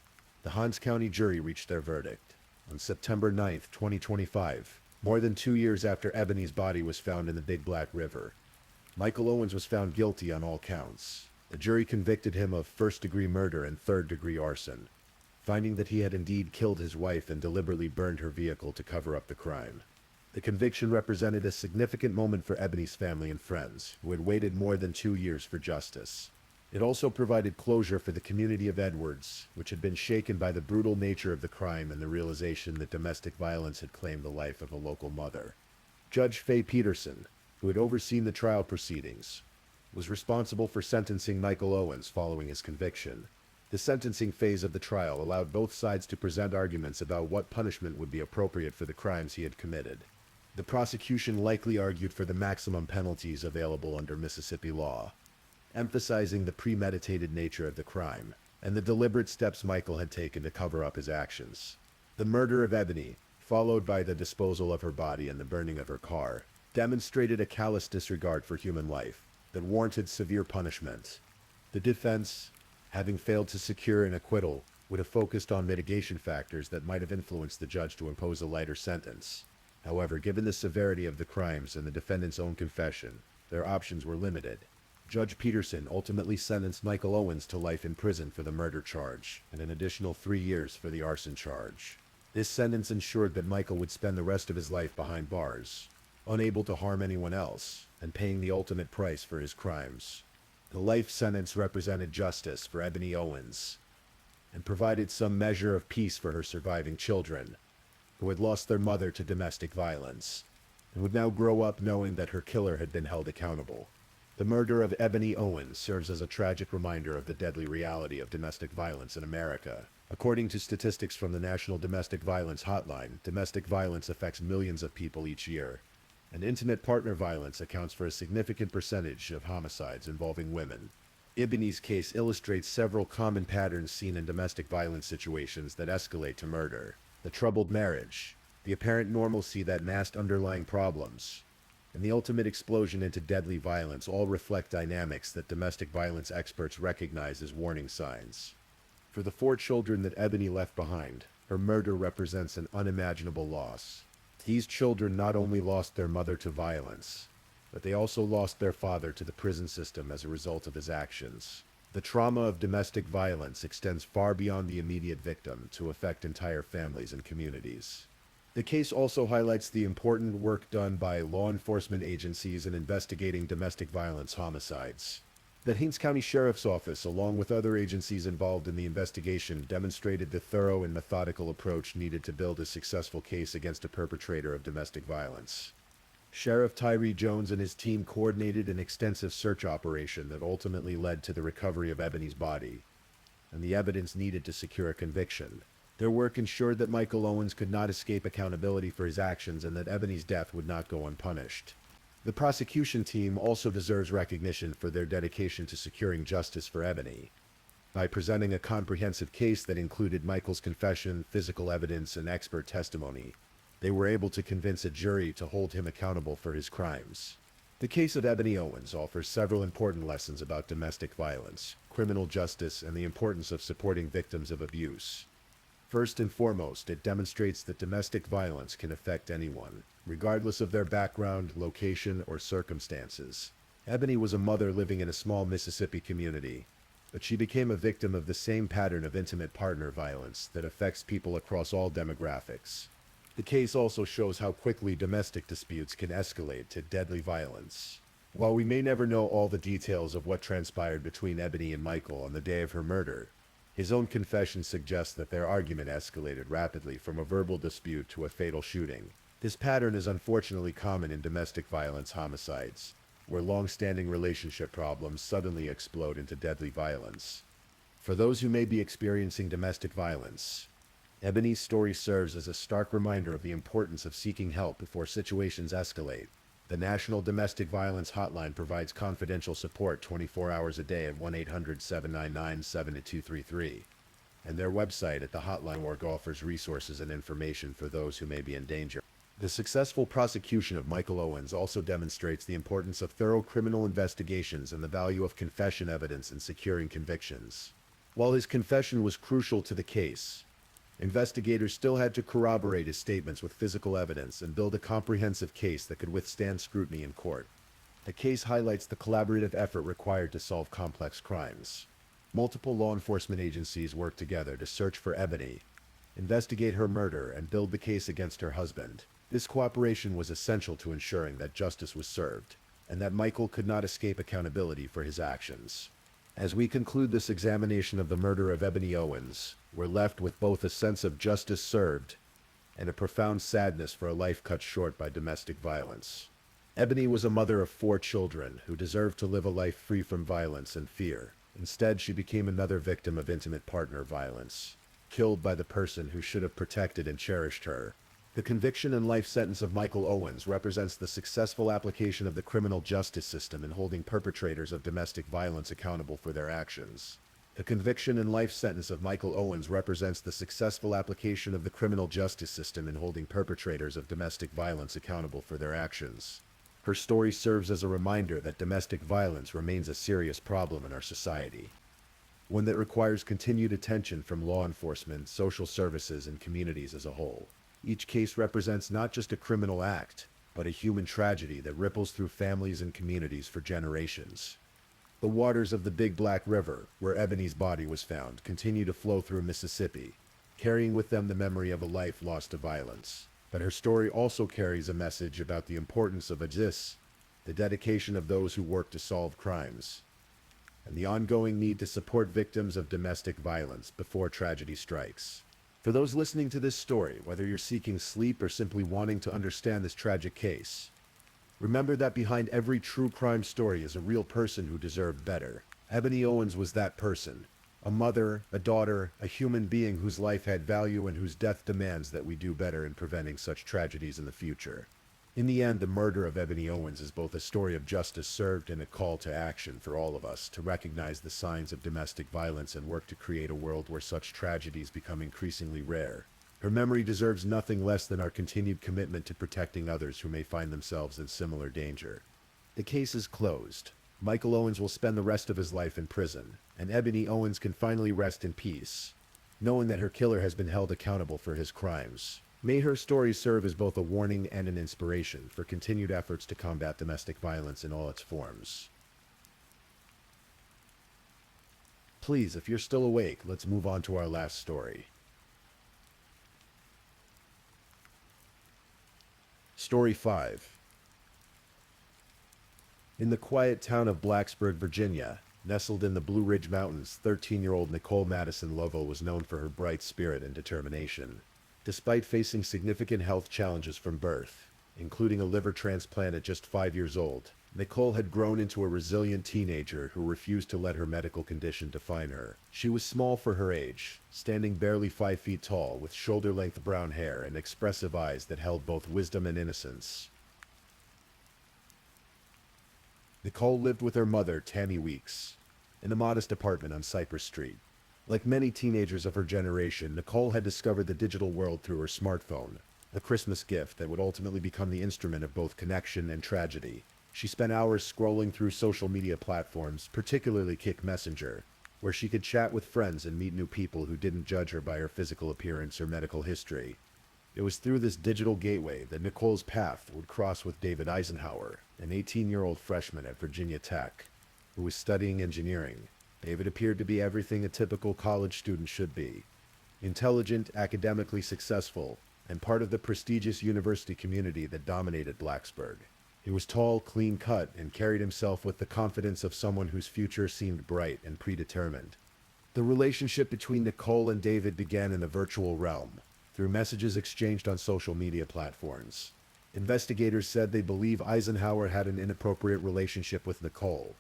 the Hinds County jury reached their verdict. On September 9, 2025, more than 2 years after Ebony's body was found in the Big Black River, Michael Owens was found guilty on all counts. The jury convicted him of first-degree murder and third-degree arson, finding that he had indeed killed his wife and deliberately burned her vehicle to cover up the crime. The conviction represented a significant moment for Ebony's family and friends, who had waited more than 2 years for justice. It also provided closure for the community of Edwards, which had been shaken by the brutal nature of the crime and the realization that domestic violence had claimed the life of a local mother. Judge Faye Peterson, who had overseen the trial proceedings, was responsible for sentencing Michael Owens following his conviction. The sentencing phase of the trial allowed both sides to present arguments about what punishment would be appropriate for the crimes he had committed. The prosecution likely argued for the maximum penalties available under Mississippi law, emphasizing the premeditated nature of the crime and the deliberate steps Michael had taken to cover up his actions. The murder of Ebony, followed by the disposal of her body and the burning of her car, demonstrated a callous disregard for human life that warranted severe punishment. The defense, having failed to secure an acquittal, would have focused on mitigation factors that might have influenced the judge to impose a lighter sentence. However, given the severity of the crimes and the defendant's own confession, their options were limited. Judge Peterson ultimately sentenced Michael Owens to life in prison for the murder charge and an additional 3 years for the arson charge. This sentence ensured that Michael would spend the rest of his life behind bars, unable to harm anyone else, and paying the ultimate price for his crimes. The life sentence represented justice for Ebony Owens and provided some measure of peace for her surviving children, who had lost their mother to domestic violence, and would now grow up knowing that her killer had been held accountable. The murder of Ebony Owens serves as a tragic reminder of the deadly reality of domestic violence in America. According to statistics from the National Domestic Violence Hotline, domestic violence affects millions of people each year, and intimate partner violence accounts for a significant percentage of homicides involving women. Ebony's case illustrates several common patterns seen in domestic violence situations that escalate to murder. The troubled marriage, the apparent normalcy that masked underlying problems, and the ultimate explosion into deadly violence all reflect dynamics that domestic violence experts recognize as warning signs. For the 4 children that Ebony left behind, her murder represents an unimaginable loss. These children not only lost their mother to violence, but they also lost their father to the prison system as a result of his actions. The trauma of domestic violence extends far beyond the immediate victim to affect entire families and communities. The case also highlights the important work done by law enforcement agencies in investigating domestic violence homicides. The Haines County Sheriff's Office, along with other agencies involved in the investigation, demonstrated the thorough and methodical approach needed to build a successful case against a perpetrator of domestic violence. Sheriff Tyree Jones and his team coordinated an extensive search operation that ultimately led to the recovery of Ebony's body and the evidence needed to secure a conviction. Their work ensured that Michael Owens could not escape accountability for his actions and that Ebony's death would not go unpunished. The prosecution team also deserves recognition for their dedication to securing justice for Ebony. By presenting a comprehensive case that included Michael's confession, physical evidence, and expert testimony, they were able to convince a jury to hold him accountable for his crimes. The case of Ebony Owens offers several important lessons about domestic violence, criminal justice, and the importance of supporting victims of abuse. First and foremost, it demonstrates that domestic violence can affect anyone, regardless of their background, location, or circumstances. Ebony was a mother living in a small Mississippi community, but she became a victim of the same pattern of intimate partner violence that affects people across all demographics. The case also shows how quickly domestic disputes can escalate to deadly violence. While we may never know all the details of what transpired between Ebony and Michael on the day of her murder, his own confession suggests that their argument escalated rapidly from a verbal dispute to a fatal shooting. This pattern is unfortunately common in domestic violence homicides, where long-standing relationship problems suddenly explode into deadly violence. For those who may be experiencing domestic violence, Ebony's story serves as a stark reminder of the importance of seeking help before situations escalate. The National Domestic Violence Hotline provides confidential support 24 hours a day at 1-800-799-7233, and their website at the hotline org offers resources and information for those who may be in danger. The successful prosecution of Michael Owens also demonstrates the importance of thorough criminal investigations and the value of confession evidence in securing convictions. While his confession was crucial to the case, investigators still had to corroborate his statements with physical evidence and build a comprehensive case that could withstand scrutiny in court. The case highlights the collaborative effort required to solve complex crimes. Multiple law enforcement agencies worked together to search for Ebony, investigate her murder, and build the case against her husband. This cooperation was essential to ensuring that justice was served, and that Michael could not escape accountability for his actions. As we conclude this examination of the murder of Ebony Owens, we're left with both a sense of justice served and a profound sadness for a life cut short by domestic violence. Ebony was a mother of 4 children who deserved to live a life free from violence and fear. Instead, she became another victim of intimate partner violence, killed by the person who should have protected and cherished her. The conviction and life sentence of Michael Owens represents the successful application of the criminal justice system in holding perpetrators of domestic violence accountable for their actions. The conviction and life sentence of Michael Owens represents the successful application of the criminal justice system in holding perpetrators of domestic violence accountable for their actions. Her story serves as a reminder that domestic violence remains a serious problem in our society, one that requires continued attention from law enforcement, social services, and communities as a whole. Each case represents not just a criminal act, but a human tragedy that ripples through families and communities for generations. The waters of the Big Black River, where Ebony's body was found, continue to flow through Mississippi, carrying with them the memory of a life lost to violence. But her story also carries a message about the importance of justice, the dedication of those who work to solve crimes, and the ongoing need to support victims of domestic violence before tragedy strikes. For those listening to this story, whether you're seeking sleep or simply wanting to understand this tragic case, remember that behind every true crime story is a real person who deserved better. Ebony Owens was that person. A mother, a daughter, a human being whose life had value and whose death demands that we do better in preventing such tragedies in the future. In the end, the murder of Ebony Owens is both a story of justice served and a call to action for all of us to recognize the signs of domestic violence and work to create a world where such tragedies become increasingly rare. Her memory deserves nothing less than our continued commitment to protecting others who may find themselves in similar danger. The case is closed. Michael Owens will spend the rest of his life in prison, and Ebony Owens can finally rest in peace, knowing that her killer has been held accountable for his crimes. May her story serve as both a warning and an inspiration for continued efforts to combat domestic violence in all its forms. Please, if you're still awake, let's move on to our last story. Story 5. In the quiet town of Blacksburg, Virginia, nestled in the Blue Ridge Mountains, 13-year-old Nicole Madison Lovell was known for her bright spirit and determination. Despite facing significant health challenges from birth, including a liver transplant at just 5 years old, Nicole had grown into a resilient teenager who refused to let her medical condition define her. She was small for her age, standing barely 5 feet tall, with shoulder-length brown hair and expressive eyes that held both wisdom and innocence. Nicole lived with her mother, Tammy Weeks, in a modest apartment on Cypress Street. Like many teenagers of her generation, Nicole had discovered the digital world through her smartphone, a Christmas gift that would ultimately become the instrument of both connection and tragedy. She spent hours scrolling through social media platforms, particularly Kik Messenger, where she could chat with friends and meet new people who didn't judge her by her physical appearance or medical history. It was through this digital gateway that Nicole's path would cross with David Eisenhower, an 18-year-old freshman at Virginia Tech, who was studying engineering. David appeared to be everything a typical college student should be: intelligent, academically successful, and part of the prestigious university community that dominated Blacksburg. He was tall, clean-cut, and carried himself with the confidence of someone whose future seemed bright and predetermined. The relationship between Nicole and David began in the virtual realm, through messages exchanged on social media platforms. Investigators said they believe Eisenhower had an inappropriate relationship with Nicole,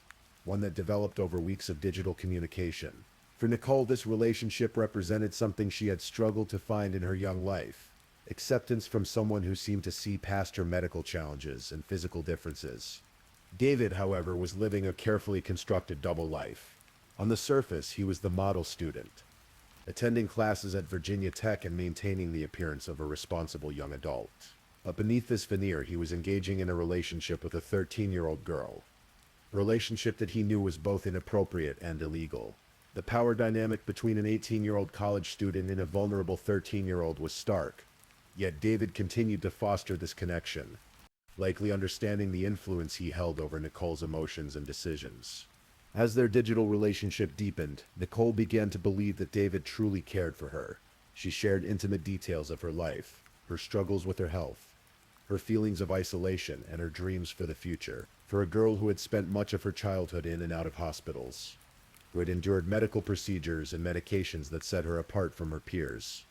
one that developed over weeks of digital communication. For Nicole, this relationship represented something she had struggled to find in her young life: acceptance from someone who seemed to see past her medical challenges and physical differences. David, however, was living a carefully constructed double life. On the surface, he was the model student, attending classes at Virginia Tech and maintaining the appearance of a responsible young adult. But beneath this veneer, he was engaging in a relationship with a 13-year-old girl, a relationship that he knew was both inappropriate and illegal. The power dynamic between an 18-year-old college student and a vulnerable 13-year-old was stark, yet David continued to foster this connection, likely understanding the influence he held over Nicole's emotions and decisions. As their digital relationship deepened, Nicole began to believe that David truly cared for her. She shared intimate details of her life, her struggles with her health, her feelings of isolation, and her dreams for the future. For a girl who had spent much of her childhood in and out of hospitals, who had endured medical procedures and medications that set her apart from her peers,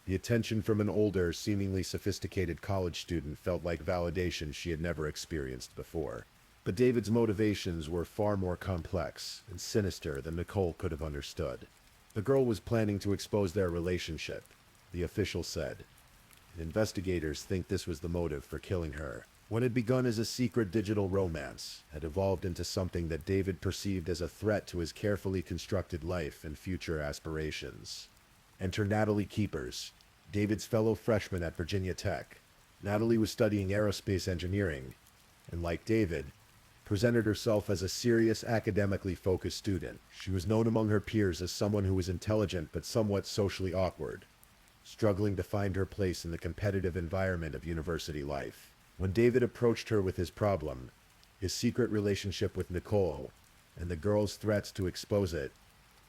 the attention from an older, seemingly sophisticated college student felt like validation she had never experienced before. But David's motivations were far more complex and sinister than Nicole could have understood. The girl was planning to expose their relationship, the official said. Investigators think this was the motive for killing her. What had begun as a secret digital romance had evolved into something that David perceived as a threat to his carefully constructed life and future aspirations. Enter Natalie Keepers, David's fellow freshman at Virginia Tech. Natalie was studying aerospace engineering, and like David, presented herself as a serious, academically focused student. She was known among her peers as someone who was intelligent but somewhat socially awkward, struggling to find her place in the competitive environment of university life. When David approached her with his problem, his secret relationship with Nicole, and the girl's threats to expose it,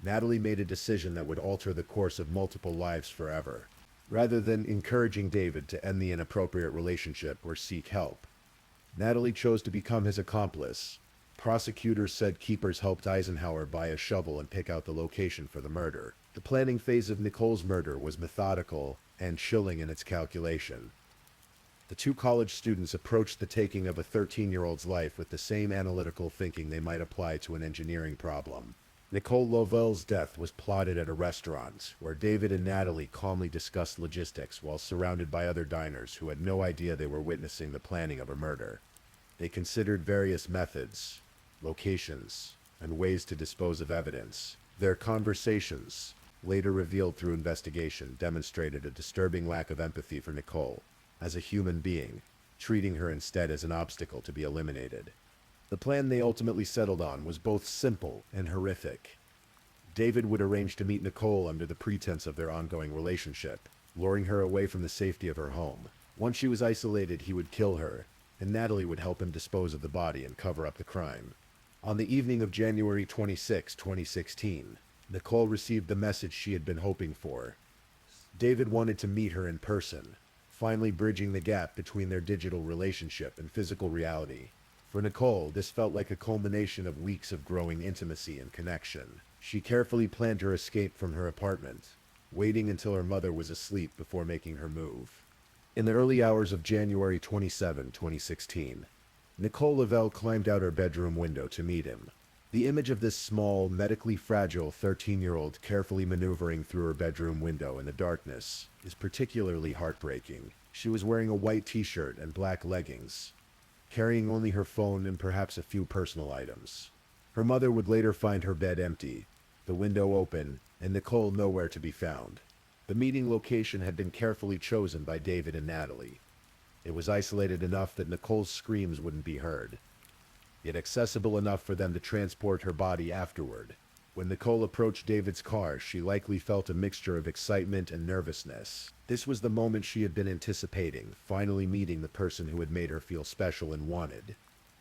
Natalie made a decision that would alter the course of multiple lives forever. Rather than encouraging David to end the inappropriate relationship or seek help, Natalie chose to become his accomplice. Prosecutors said Keepers helped Eisenhower buy a shovel and pick out the location for the murder. The planning phase of Nicole's murder was methodical and chilling in its calculation. The two college students approached the taking of a 13-year-old's life with the same analytical thinking they might apply to an engineering problem. Nicole Lovell's death was plotted at a restaurant, where David and Natalie calmly discussed logistics while surrounded by other diners who had no idea they were witnessing the planning of a murder. They considered various methods, locations, and ways to dispose of evidence. Their conversations, later revealed through investigation, demonstrated a disturbing lack of empathy for Nicole as a human being, treating her instead as an obstacle to be eliminated. The plan they ultimately settled on was both simple and horrific. David would arrange to meet Nicole under the pretense of their ongoing relationship, luring her away from the safety of her home. Once she was isolated, he would kill her, and Natalie would help him dispose of the body and cover up the crime. On the evening of January 26, 2016, Nicole received the message she had been hoping for. David wanted to meet her in person, finally bridging the gap between their digital relationship and physical reality. For Nicole, this felt like a culmination of weeks of growing intimacy and connection. She carefully planned her escape from her apartment, waiting until her mother was asleep before making her move. In the early hours of January 27, 2016, Nicole Lavelle climbed out her bedroom window to meet him. The image of this small, medically fragile 13-year-old carefully maneuvering through her bedroom window in the darkness is particularly heartbreaking. She was wearing a white t-shirt and black leggings, carrying only her phone and perhaps a few personal items. Her mother would later find her bed empty, the window open, and Nicole nowhere to be found. The meeting location had been carefully chosen by David and Natalie. It was isolated enough that Nicole's screams wouldn't be heard, yet accessible enough for them to transport her body afterward. When Nicole approached David's car, she likely felt a mixture of excitement and nervousness. This was the moment she had been anticipating, finally meeting the person who had made her feel special and wanted.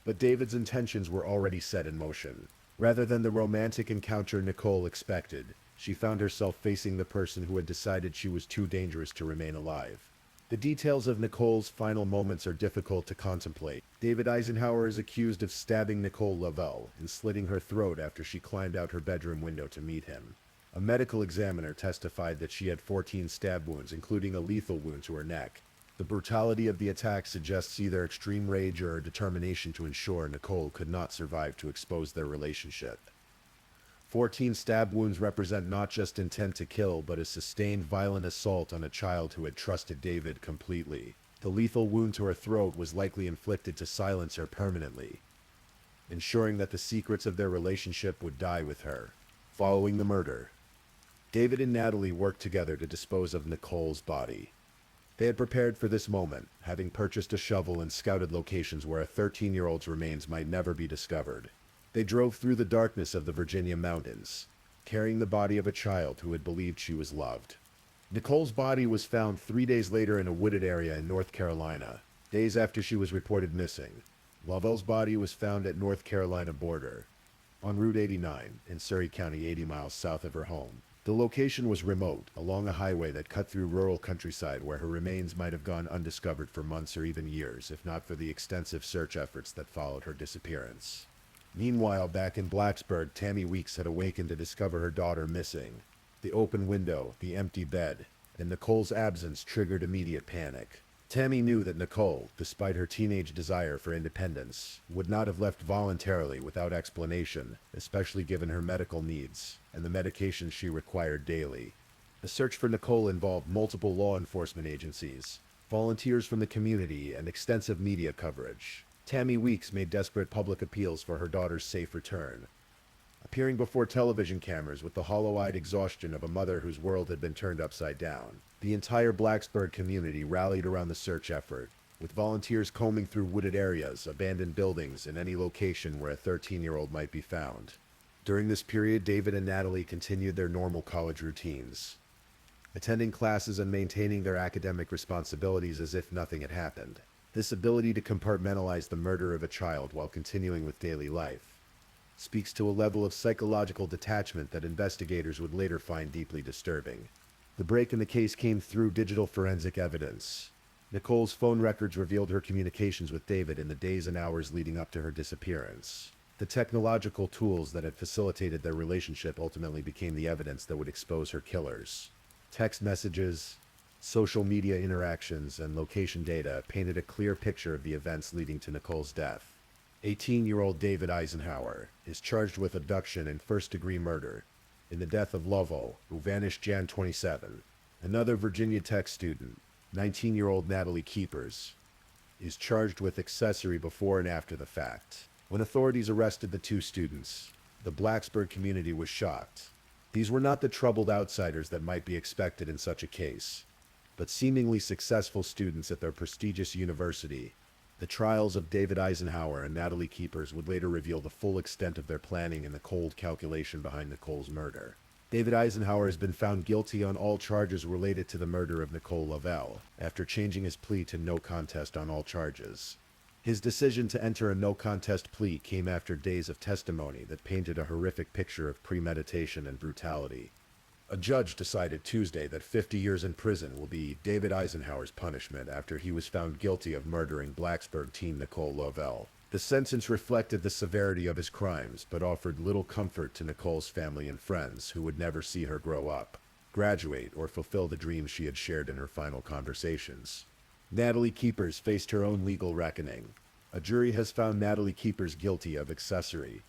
But David's intentions were already set in motion. Rather than the romantic encounter Nicole expected, she found herself facing the person who had decided she was too dangerous to remain alive. The details of Nicole's final moments are difficult to contemplate. David Eisenhower is accused of stabbing Nicole Lavelle and slitting her throat after she climbed out her bedroom window to meet him. A medical examiner testified that she had 14 stab wounds, including a lethal wound to her neck. The brutality of the attack suggests either extreme rage or a determination to ensure Nicole could not survive to expose their relationship. 14 stab wounds represent not just intent to kill, but a sustained violent assault on a child who had trusted David completely. The lethal wound to her throat was likely inflicted to silence her permanently, ensuring that the secrets of their relationship would die with her. Following the murder, David and Natalie worked together to dispose of Nicole's body. They had prepared for this moment, having purchased a shovel and scouted locations where a 13-year-old's remains might never be discovered. They drove through the darkness of the Virginia mountains, carrying the body of a child who had believed she was loved. Nicole's body was found 3 days later in a wooded area in North Carolina, days after she was reported missing. Lavelle's body was found at North Carolina border, on Route 89 in Surrey County, 80 miles south of her home. The location was remote, along a highway that cut through rural countryside where her remains might have gone undiscovered for months or even years, if not for the extensive search efforts that followed her disappearance. Meanwhile, back in Blacksburg, Tammy Weeks had awakened to discover her daughter missing. The open window, the empty bed, and Nicole's absence triggered immediate panic. Tammy knew that Nicole, despite her teenage desire for independence, would not have left voluntarily without explanation, especially given her medical needs and the medications she required daily. The search for Nicole involved multiple law enforcement agencies, volunteers from the community, and extensive media coverage. Tammy Weeks made desperate public appeals for her daughter's safe return, appearing before television cameras with the hollow-eyed exhaustion of a mother whose world had been turned upside down. The entire Blacksburg community rallied around the search effort, with volunteers combing through wooded areas, abandoned buildings, and any location where a 13-year-old might be found. During this period, David and Natalie continued their normal college routines, attending classes and maintaining their academic responsibilities as if nothing had happened. This ability to compartmentalize the murder of a child while continuing with daily life speaks to a level of psychological detachment that investigators would later find deeply disturbing. The break in the case came through digital forensic evidence. Nicole's phone records revealed her communications with David in the days and hours leading up to her disappearance. The technological tools that had facilitated their relationship ultimately became the evidence that would expose her killers. Text messages, social media interactions, and location data painted a clear picture of the events leading to Nicole's death. 18-year-old David Eisenhower is charged with abduction and first-degree murder in the death of Lovell, who vanished Jan 27. Another Virginia Tech student, 19-year-old Natalie Keepers, is charged with accessory before and after the fact. When authorities arrested the two students, the Blacksburg community was shocked. These were not the troubled outsiders that might be expected in such a case, but seemingly successful students at their prestigious university. The trials of David Eisenhower and Natalie Keepers would later reveal the full extent of their planning and the cold calculation behind Nicole's murder. David Eisenhower has been found guilty on all charges related to the murder of Nicole Lovell, after changing his plea to no contest on all charges. His decision to enter a no-contest plea came after days of testimony that painted a horrific picture of premeditation and brutality. A judge decided Tuesday that 50 years in prison will be David Eisenhower's punishment after he was found guilty of murdering Blacksburg teen Nicole Lovell. The sentence reflected the severity of his crimes, but offered little comfort to Nicole's family and friends, who would never see her grow up, graduate, or fulfill the dreams she had shared in her final conversations. Natalie Keepers faced her own legal reckoning. A jury has found Natalie Keepers guilty of accessory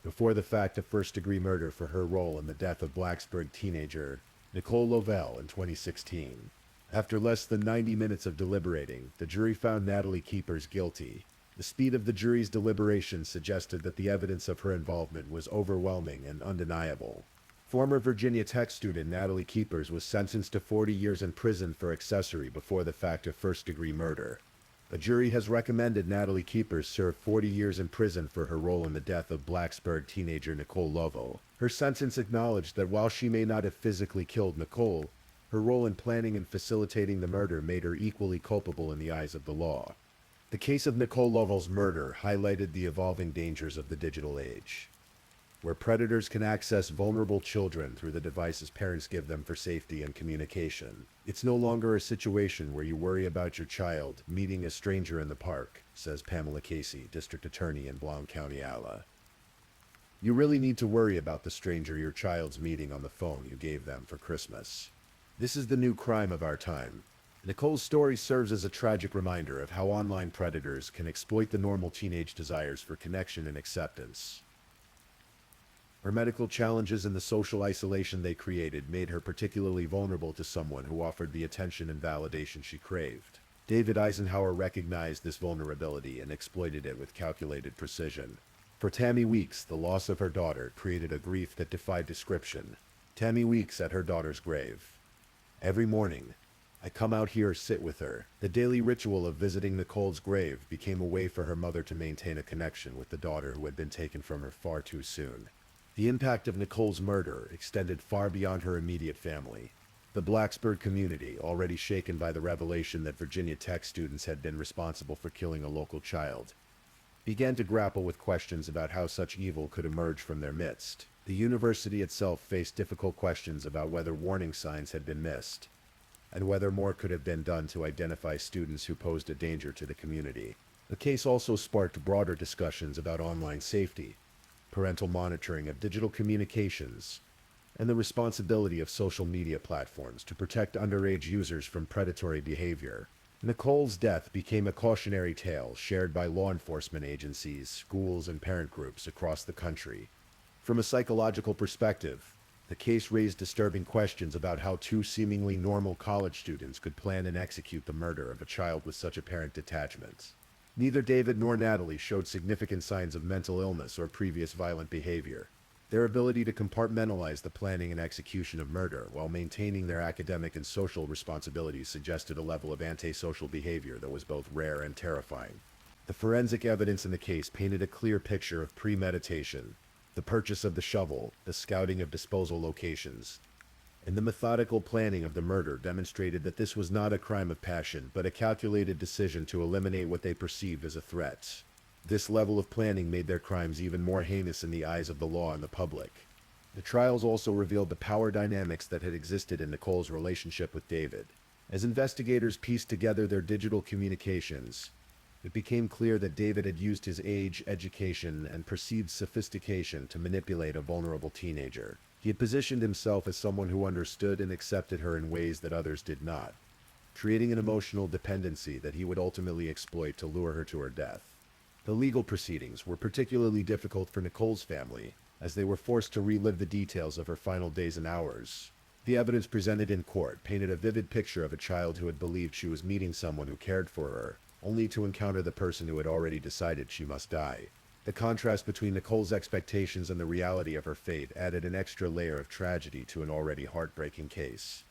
before the fact of first-degree murder for her role in the death of Blacksburg teenager Nicole Lovell in 2016. After less than 90 minutes of deliberating, the jury found Natalie Keepers guilty. The speed of the jury's deliberations suggested that the evidence of her involvement was overwhelming and undeniable. Former Virginia Tech student Natalie Keepers was sentenced to 40 years in prison for accessory before the fact of first-degree murder. The jury has recommended Natalie Keepers serve 40 years in prison for her role in the death of Blacksburg teenager Nicole Lovell. Her sentence acknowledged that while she may not have physically killed Nicole, her role in planning and facilitating the murder made her equally culpable in the eyes of the law. The case of Nicole Lovell's murder highlighted the evolving dangers of the digital age, where predators can access vulnerable children through the devices parents give them for safety and communication. It's no longer a situation where you worry about your child meeting a stranger in the park, says Pamela Casey, district attorney in Blount County, Ala. You really need to worry about the stranger your child's meeting on the phone you gave them for Christmas. This is the new crime of our time. Nicole's story serves as a tragic reminder of how online predators can exploit the normal teenage desires for connection and acceptance. Her medical challenges and the social isolation they created made her particularly vulnerable to someone who offered the attention and validation she craved. David Eisenhower recognized this vulnerability and exploited it with calculated precision. For Tammy Weeks, the loss of her daughter created a grief that defied description. Tammy Weeks at her daughter's grave. Every morning, I come out here, sit with her. The daily ritual of visiting Nicole's grave became a way for her mother to maintain a connection with the daughter who had been taken from her far too soon. The impact of Nicole's murder extended far beyond her immediate family. The Blacksburg community, already shaken by the revelation that Virginia Tech students had been responsible for killing a local child, began to grapple with questions about how such evil could emerge from their midst. The university itself faced difficult questions about whether warning signs had been missed, and whether more could have been done to identify students who posed a danger to the community. The case also sparked broader discussions about online safety, parental monitoring of digital communications, and the responsibility of social media platforms to protect underage users from predatory behavior. Nicole's death became a cautionary tale shared by law enforcement agencies, schools, and parent groups across the country. From a psychological perspective, The case raised disturbing questions about how two seemingly normal college students could plan and execute the murder of a child with such apparent detachment. Neither David nor Natalie showed significant signs of mental illness or previous violent behavior. Their ability to compartmentalize the planning and execution of murder while maintaining their academic and social responsibilities suggested a level of antisocial behavior that was both rare and terrifying. The forensic evidence in the case painted a clear picture of premeditation, the purchase of the shovel, the scouting of disposal locations, and the methodical planning of the murder demonstrated that this was not a crime of passion, but a calculated decision to eliminate what they perceived as a threat. This level of planning made their crimes even more heinous in the eyes of the law and the public. The trials also revealed the power dynamics that had existed in Nicole's relationship with David. As investigators pieced together their digital communications, it became clear that David had used his age, education, and perceived sophistication to manipulate a vulnerable teenager. He had positioned himself as someone who understood and accepted her in ways that others did not, creating an emotional dependency that he would ultimately exploit to lure her to her death. The legal proceedings were particularly difficult for Nicole's family, as they were forced to relive the details of her final days and hours. The evidence presented in court painted a vivid picture of a child who had believed she was meeting someone who cared for her, only to encounter the person who had already decided she must die. The contrast between Nicole's expectations and the reality of her fate added an extra layer of tragedy to an already heartbreaking case.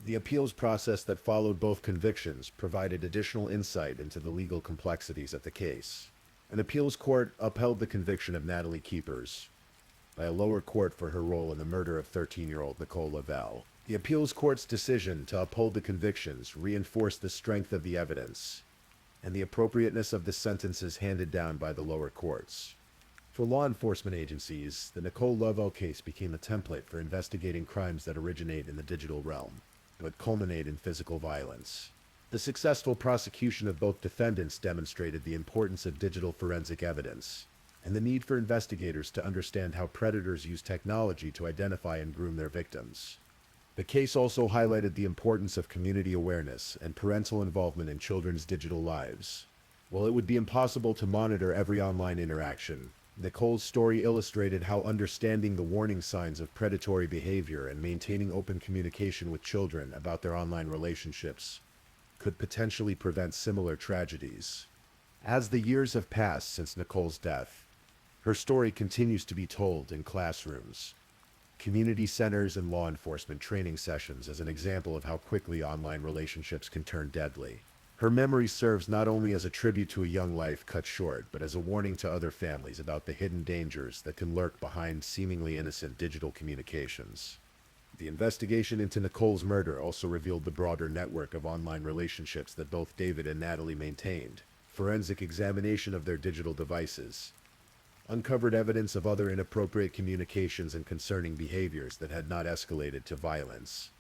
The appeals process that followed both convictions provided additional insight into the legal complexities of the case. An appeals court upheld the conviction of Natalie Keepers by a lower court for her role in the murder of 13-year-old Nicole Lavelle. The appeals court's decision to uphold the convictions reinforced the strength of the evidence and the appropriateness of the sentences handed down by the lower courts. For law enforcement agencies, the Nicole Lavelle case became a template for investigating crimes that originate in the digital realm, but culminate in physical violence. The successful prosecution of both defendants demonstrated the importance of digital forensic evidence and the need for investigators to understand how predators use technology to identify and groom their victims. The case also highlighted the importance of community awareness and parental involvement in children's digital lives. While it would be impossible to monitor every online interaction, Nicole's story illustrated how understanding the warning signs of predatory behavior and maintaining open communication with children about their online relationships could potentially prevent similar tragedies. As the years have passed since Nicole's death, her story continues to be told in classrooms, community centers, and law enforcement training sessions as an example of how quickly online relationships can turn deadly. Her memory serves not only as a tribute to a young life cut short, but as a warning to other families about the hidden dangers that can lurk behind seemingly innocent digital communications. The investigation into Nicole's murder also revealed the broader network of online relationships that both David and Natalie maintained. Forensic examination of their digital devices uncovered evidence of other inappropriate communications and concerning behaviors that had not escalated to violence,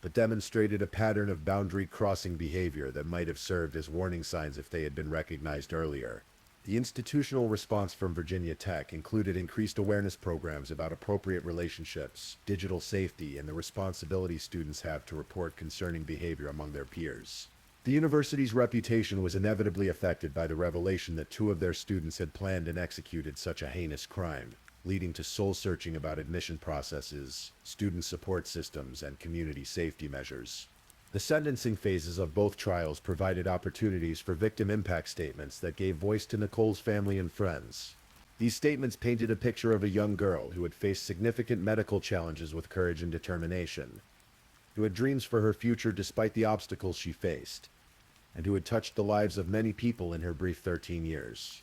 but demonstrated a pattern of boundary-crossing behavior that might have served as warning signs if they had been recognized earlier. The institutional response from Virginia Tech included increased awareness programs about appropriate relationships, digital safety, and the responsibility students have to report concerning behavior among their peers. The university's reputation was inevitably affected by the revelation that two of their students had planned and executed such a heinous crime, leading to soul-searching about admission processes, student support systems, and community safety measures. The sentencing phases of both trials provided opportunities for victim impact statements that gave voice to Nicole's family and friends. These statements painted a picture of a young girl who had faced significant medical challenges with courage and determination, who had dreams for her future despite the obstacles she faced, and who had touched the lives of many people in her brief 13 years.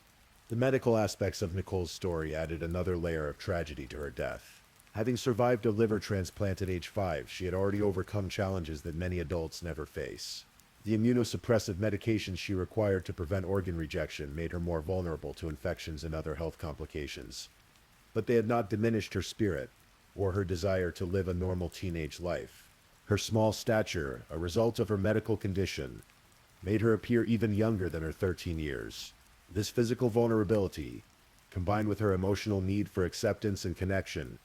The medical aspects of Nicole's story added another layer of tragedy to her death. Having survived a liver transplant at age 5, she had already overcome challenges that many adults never face. The immunosuppressive medications she required to prevent organ rejection made her more vulnerable to infections and other health complications. But they had not diminished her spirit or her desire to live a normal teenage life. Her small stature, a result of her medical condition, made her appear even younger than her 13 years. This physical vulnerability, combined with her emotional need for acceptance and connection,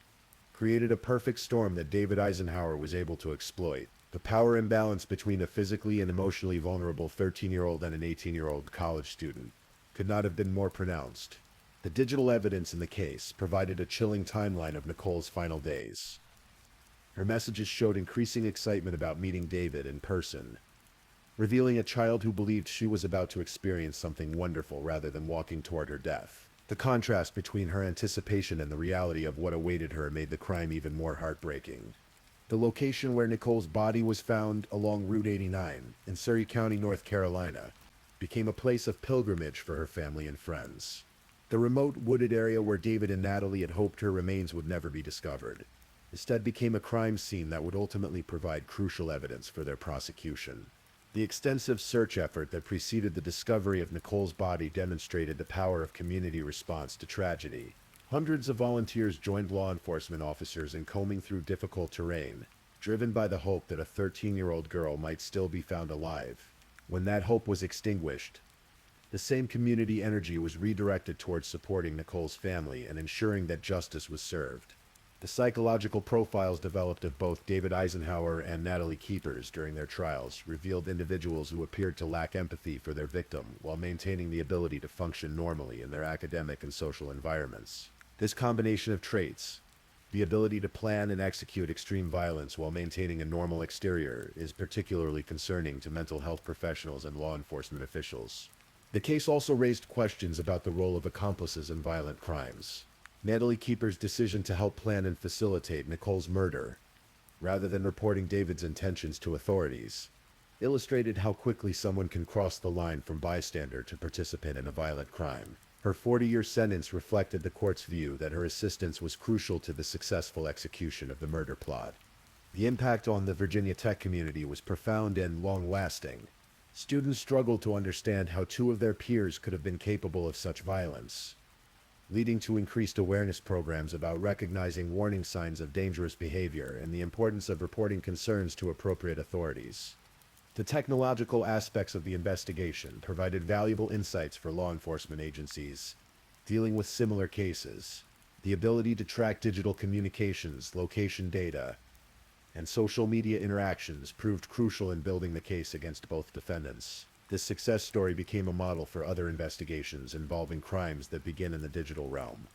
created a perfect storm that David Eisenhower was able to exploit. The power imbalance between a physically and emotionally vulnerable 13-year-old and an 18-year-old college student could not have been more pronounced. The digital evidence in the case provided a chilling timeline of Nicole's final days. Her messages showed increasing excitement about meeting David in person, revealing a child who believed she was about to experience something wonderful rather than walking toward her death. The contrast between her anticipation and the reality of what awaited her made the crime even more heartbreaking. The location where Nicole's body was found along Route 89 in Surrey County, North Carolina, became a place of pilgrimage for her family and friends. The remote, wooded area where David and Natalie had hoped her remains would never be discovered, instead became a crime scene that would ultimately provide crucial evidence for their prosecution. The extensive search effort that preceded the discovery of Nicole's body demonstrated the power of community response to tragedy. Hundreds of volunteers joined law enforcement officers in combing through difficult terrain, driven by the hope that a 13-year-old girl might still be found alive. When that hope was extinguished, the same community energy was redirected towards supporting Nicole's family and ensuring that justice was served. The psychological profiles developed of both David Eisenhower and Natalie Keepers during their trials revealed individuals who appeared to lack empathy for their victim while maintaining the ability to function normally in their academic and social environments. This combination of traits, the ability to plan and execute extreme violence while maintaining a normal exterior, is particularly concerning to mental health professionals and law enforcement officials. The case also raised questions about the role of accomplices in violent crimes. Natalie Keeper's decision to help plan and facilitate Nicole's murder, rather than reporting David's intentions to authorities, illustrated how quickly someone can cross the line from bystander to participant in a violent crime. Her 40-year sentence reflected the court's view that her assistance was crucial to the successful execution of the murder plot. The impact on the Virginia Tech community was profound and long-lasting. Students struggled to understand how two of their peers could have been capable of such violence, leading to increased awareness programs about recognizing warning signs of dangerous behavior and the importance of reporting concerns to appropriate authorities. The technological aspects of the investigation provided valuable insights for law enforcement agencies dealing with similar cases. The ability to track digital communications, location data, and social media interactions proved crucial in building the case against both defendants. This success story became a model for other investigations involving crimes that begin in the digital realm.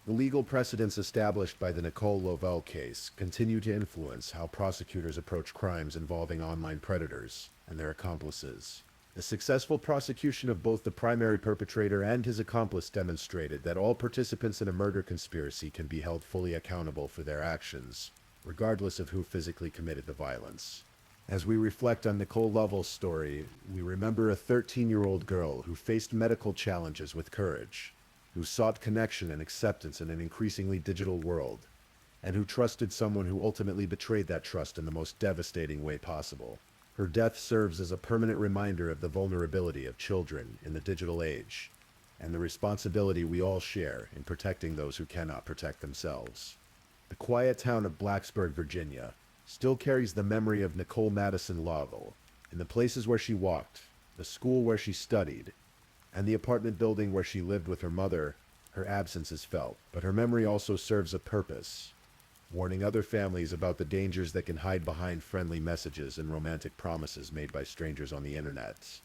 The legal precedents established by the Nicole Lovell case continue to influence how prosecutors approach crimes involving online predators and their accomplices. The successful prosecution of both the primary perpetrator and his accomplice demonstrated that all participants in a murder conspiracy can be held fully accountable for their actions, regardless of who physically committed the violence. As we reflect on Nicole Lovell's story, we remember a 13-year-old girl who faced medical challenges with courage, who sought connection and acceptance in an increasingly digital world, and who trusted someone who ultimately betrayed that trust in the most devastating way possible. Her death serves as a permanent reminder of the vulnerability of children in the digital age, and the responsibility we all share in protecting those who cannot protect themselves. The quiet town of Blacksburg, Virginia, still carries the memory of Nicole Madison Lovell. In the places where she walked, the school where she studied, and the apartment building where she lived with her mother, her absence is felt. But her memory also serves a purpose, warning other families about the dangers that can hide behind friendly messages and romantic promises made by strangers on the internet.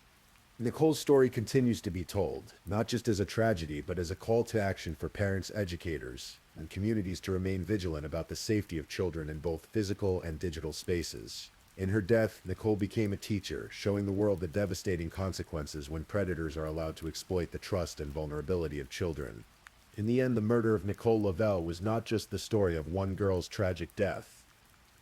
Nicole's story continues to be told, not just as a tragedy, but as a call to action for parents, educators, and communities to remain vigilant about the safety of children in both physical and digital spaces. In her death, Nicole became a teacher, showing the world the devastating consequences when predators are allowed to exploit the trust and vulnerability of children. In the end, the murder of Nicole Lovell was not just the story of one girl's tragic death,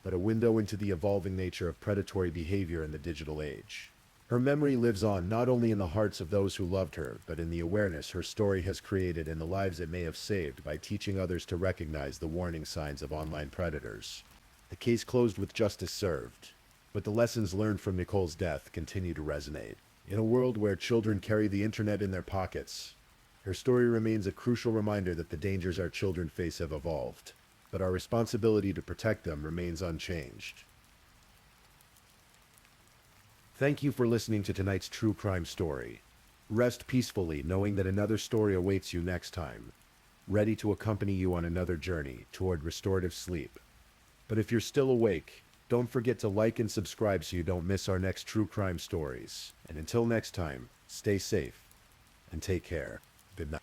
but a window into the evolving nature of predatory behavior in the digital age. Her memory lives on not only in the hearts of those who loved her, but in the awareness her story has created in the lives it may have saved by teaching others to recognize the warning signs of online predators. The case closed with justice served, but the lessons learned from Nicole's death continue to resonate. In a world where children carry the internet in their pockets, her story remains a crucial reminder that the dangers our children face have evolved, but our responsibility to protect them remains unchanged. Thank you for listening to tonight's true crime story. Rest peacefully knowing that another story awaits you next time, ready to accompany you on another journey toward restorative sleep. But if you're still awake, don't forget to like and subscribe so you don't miss our next true crime stories. And until next time, stay safe and take care. Good night.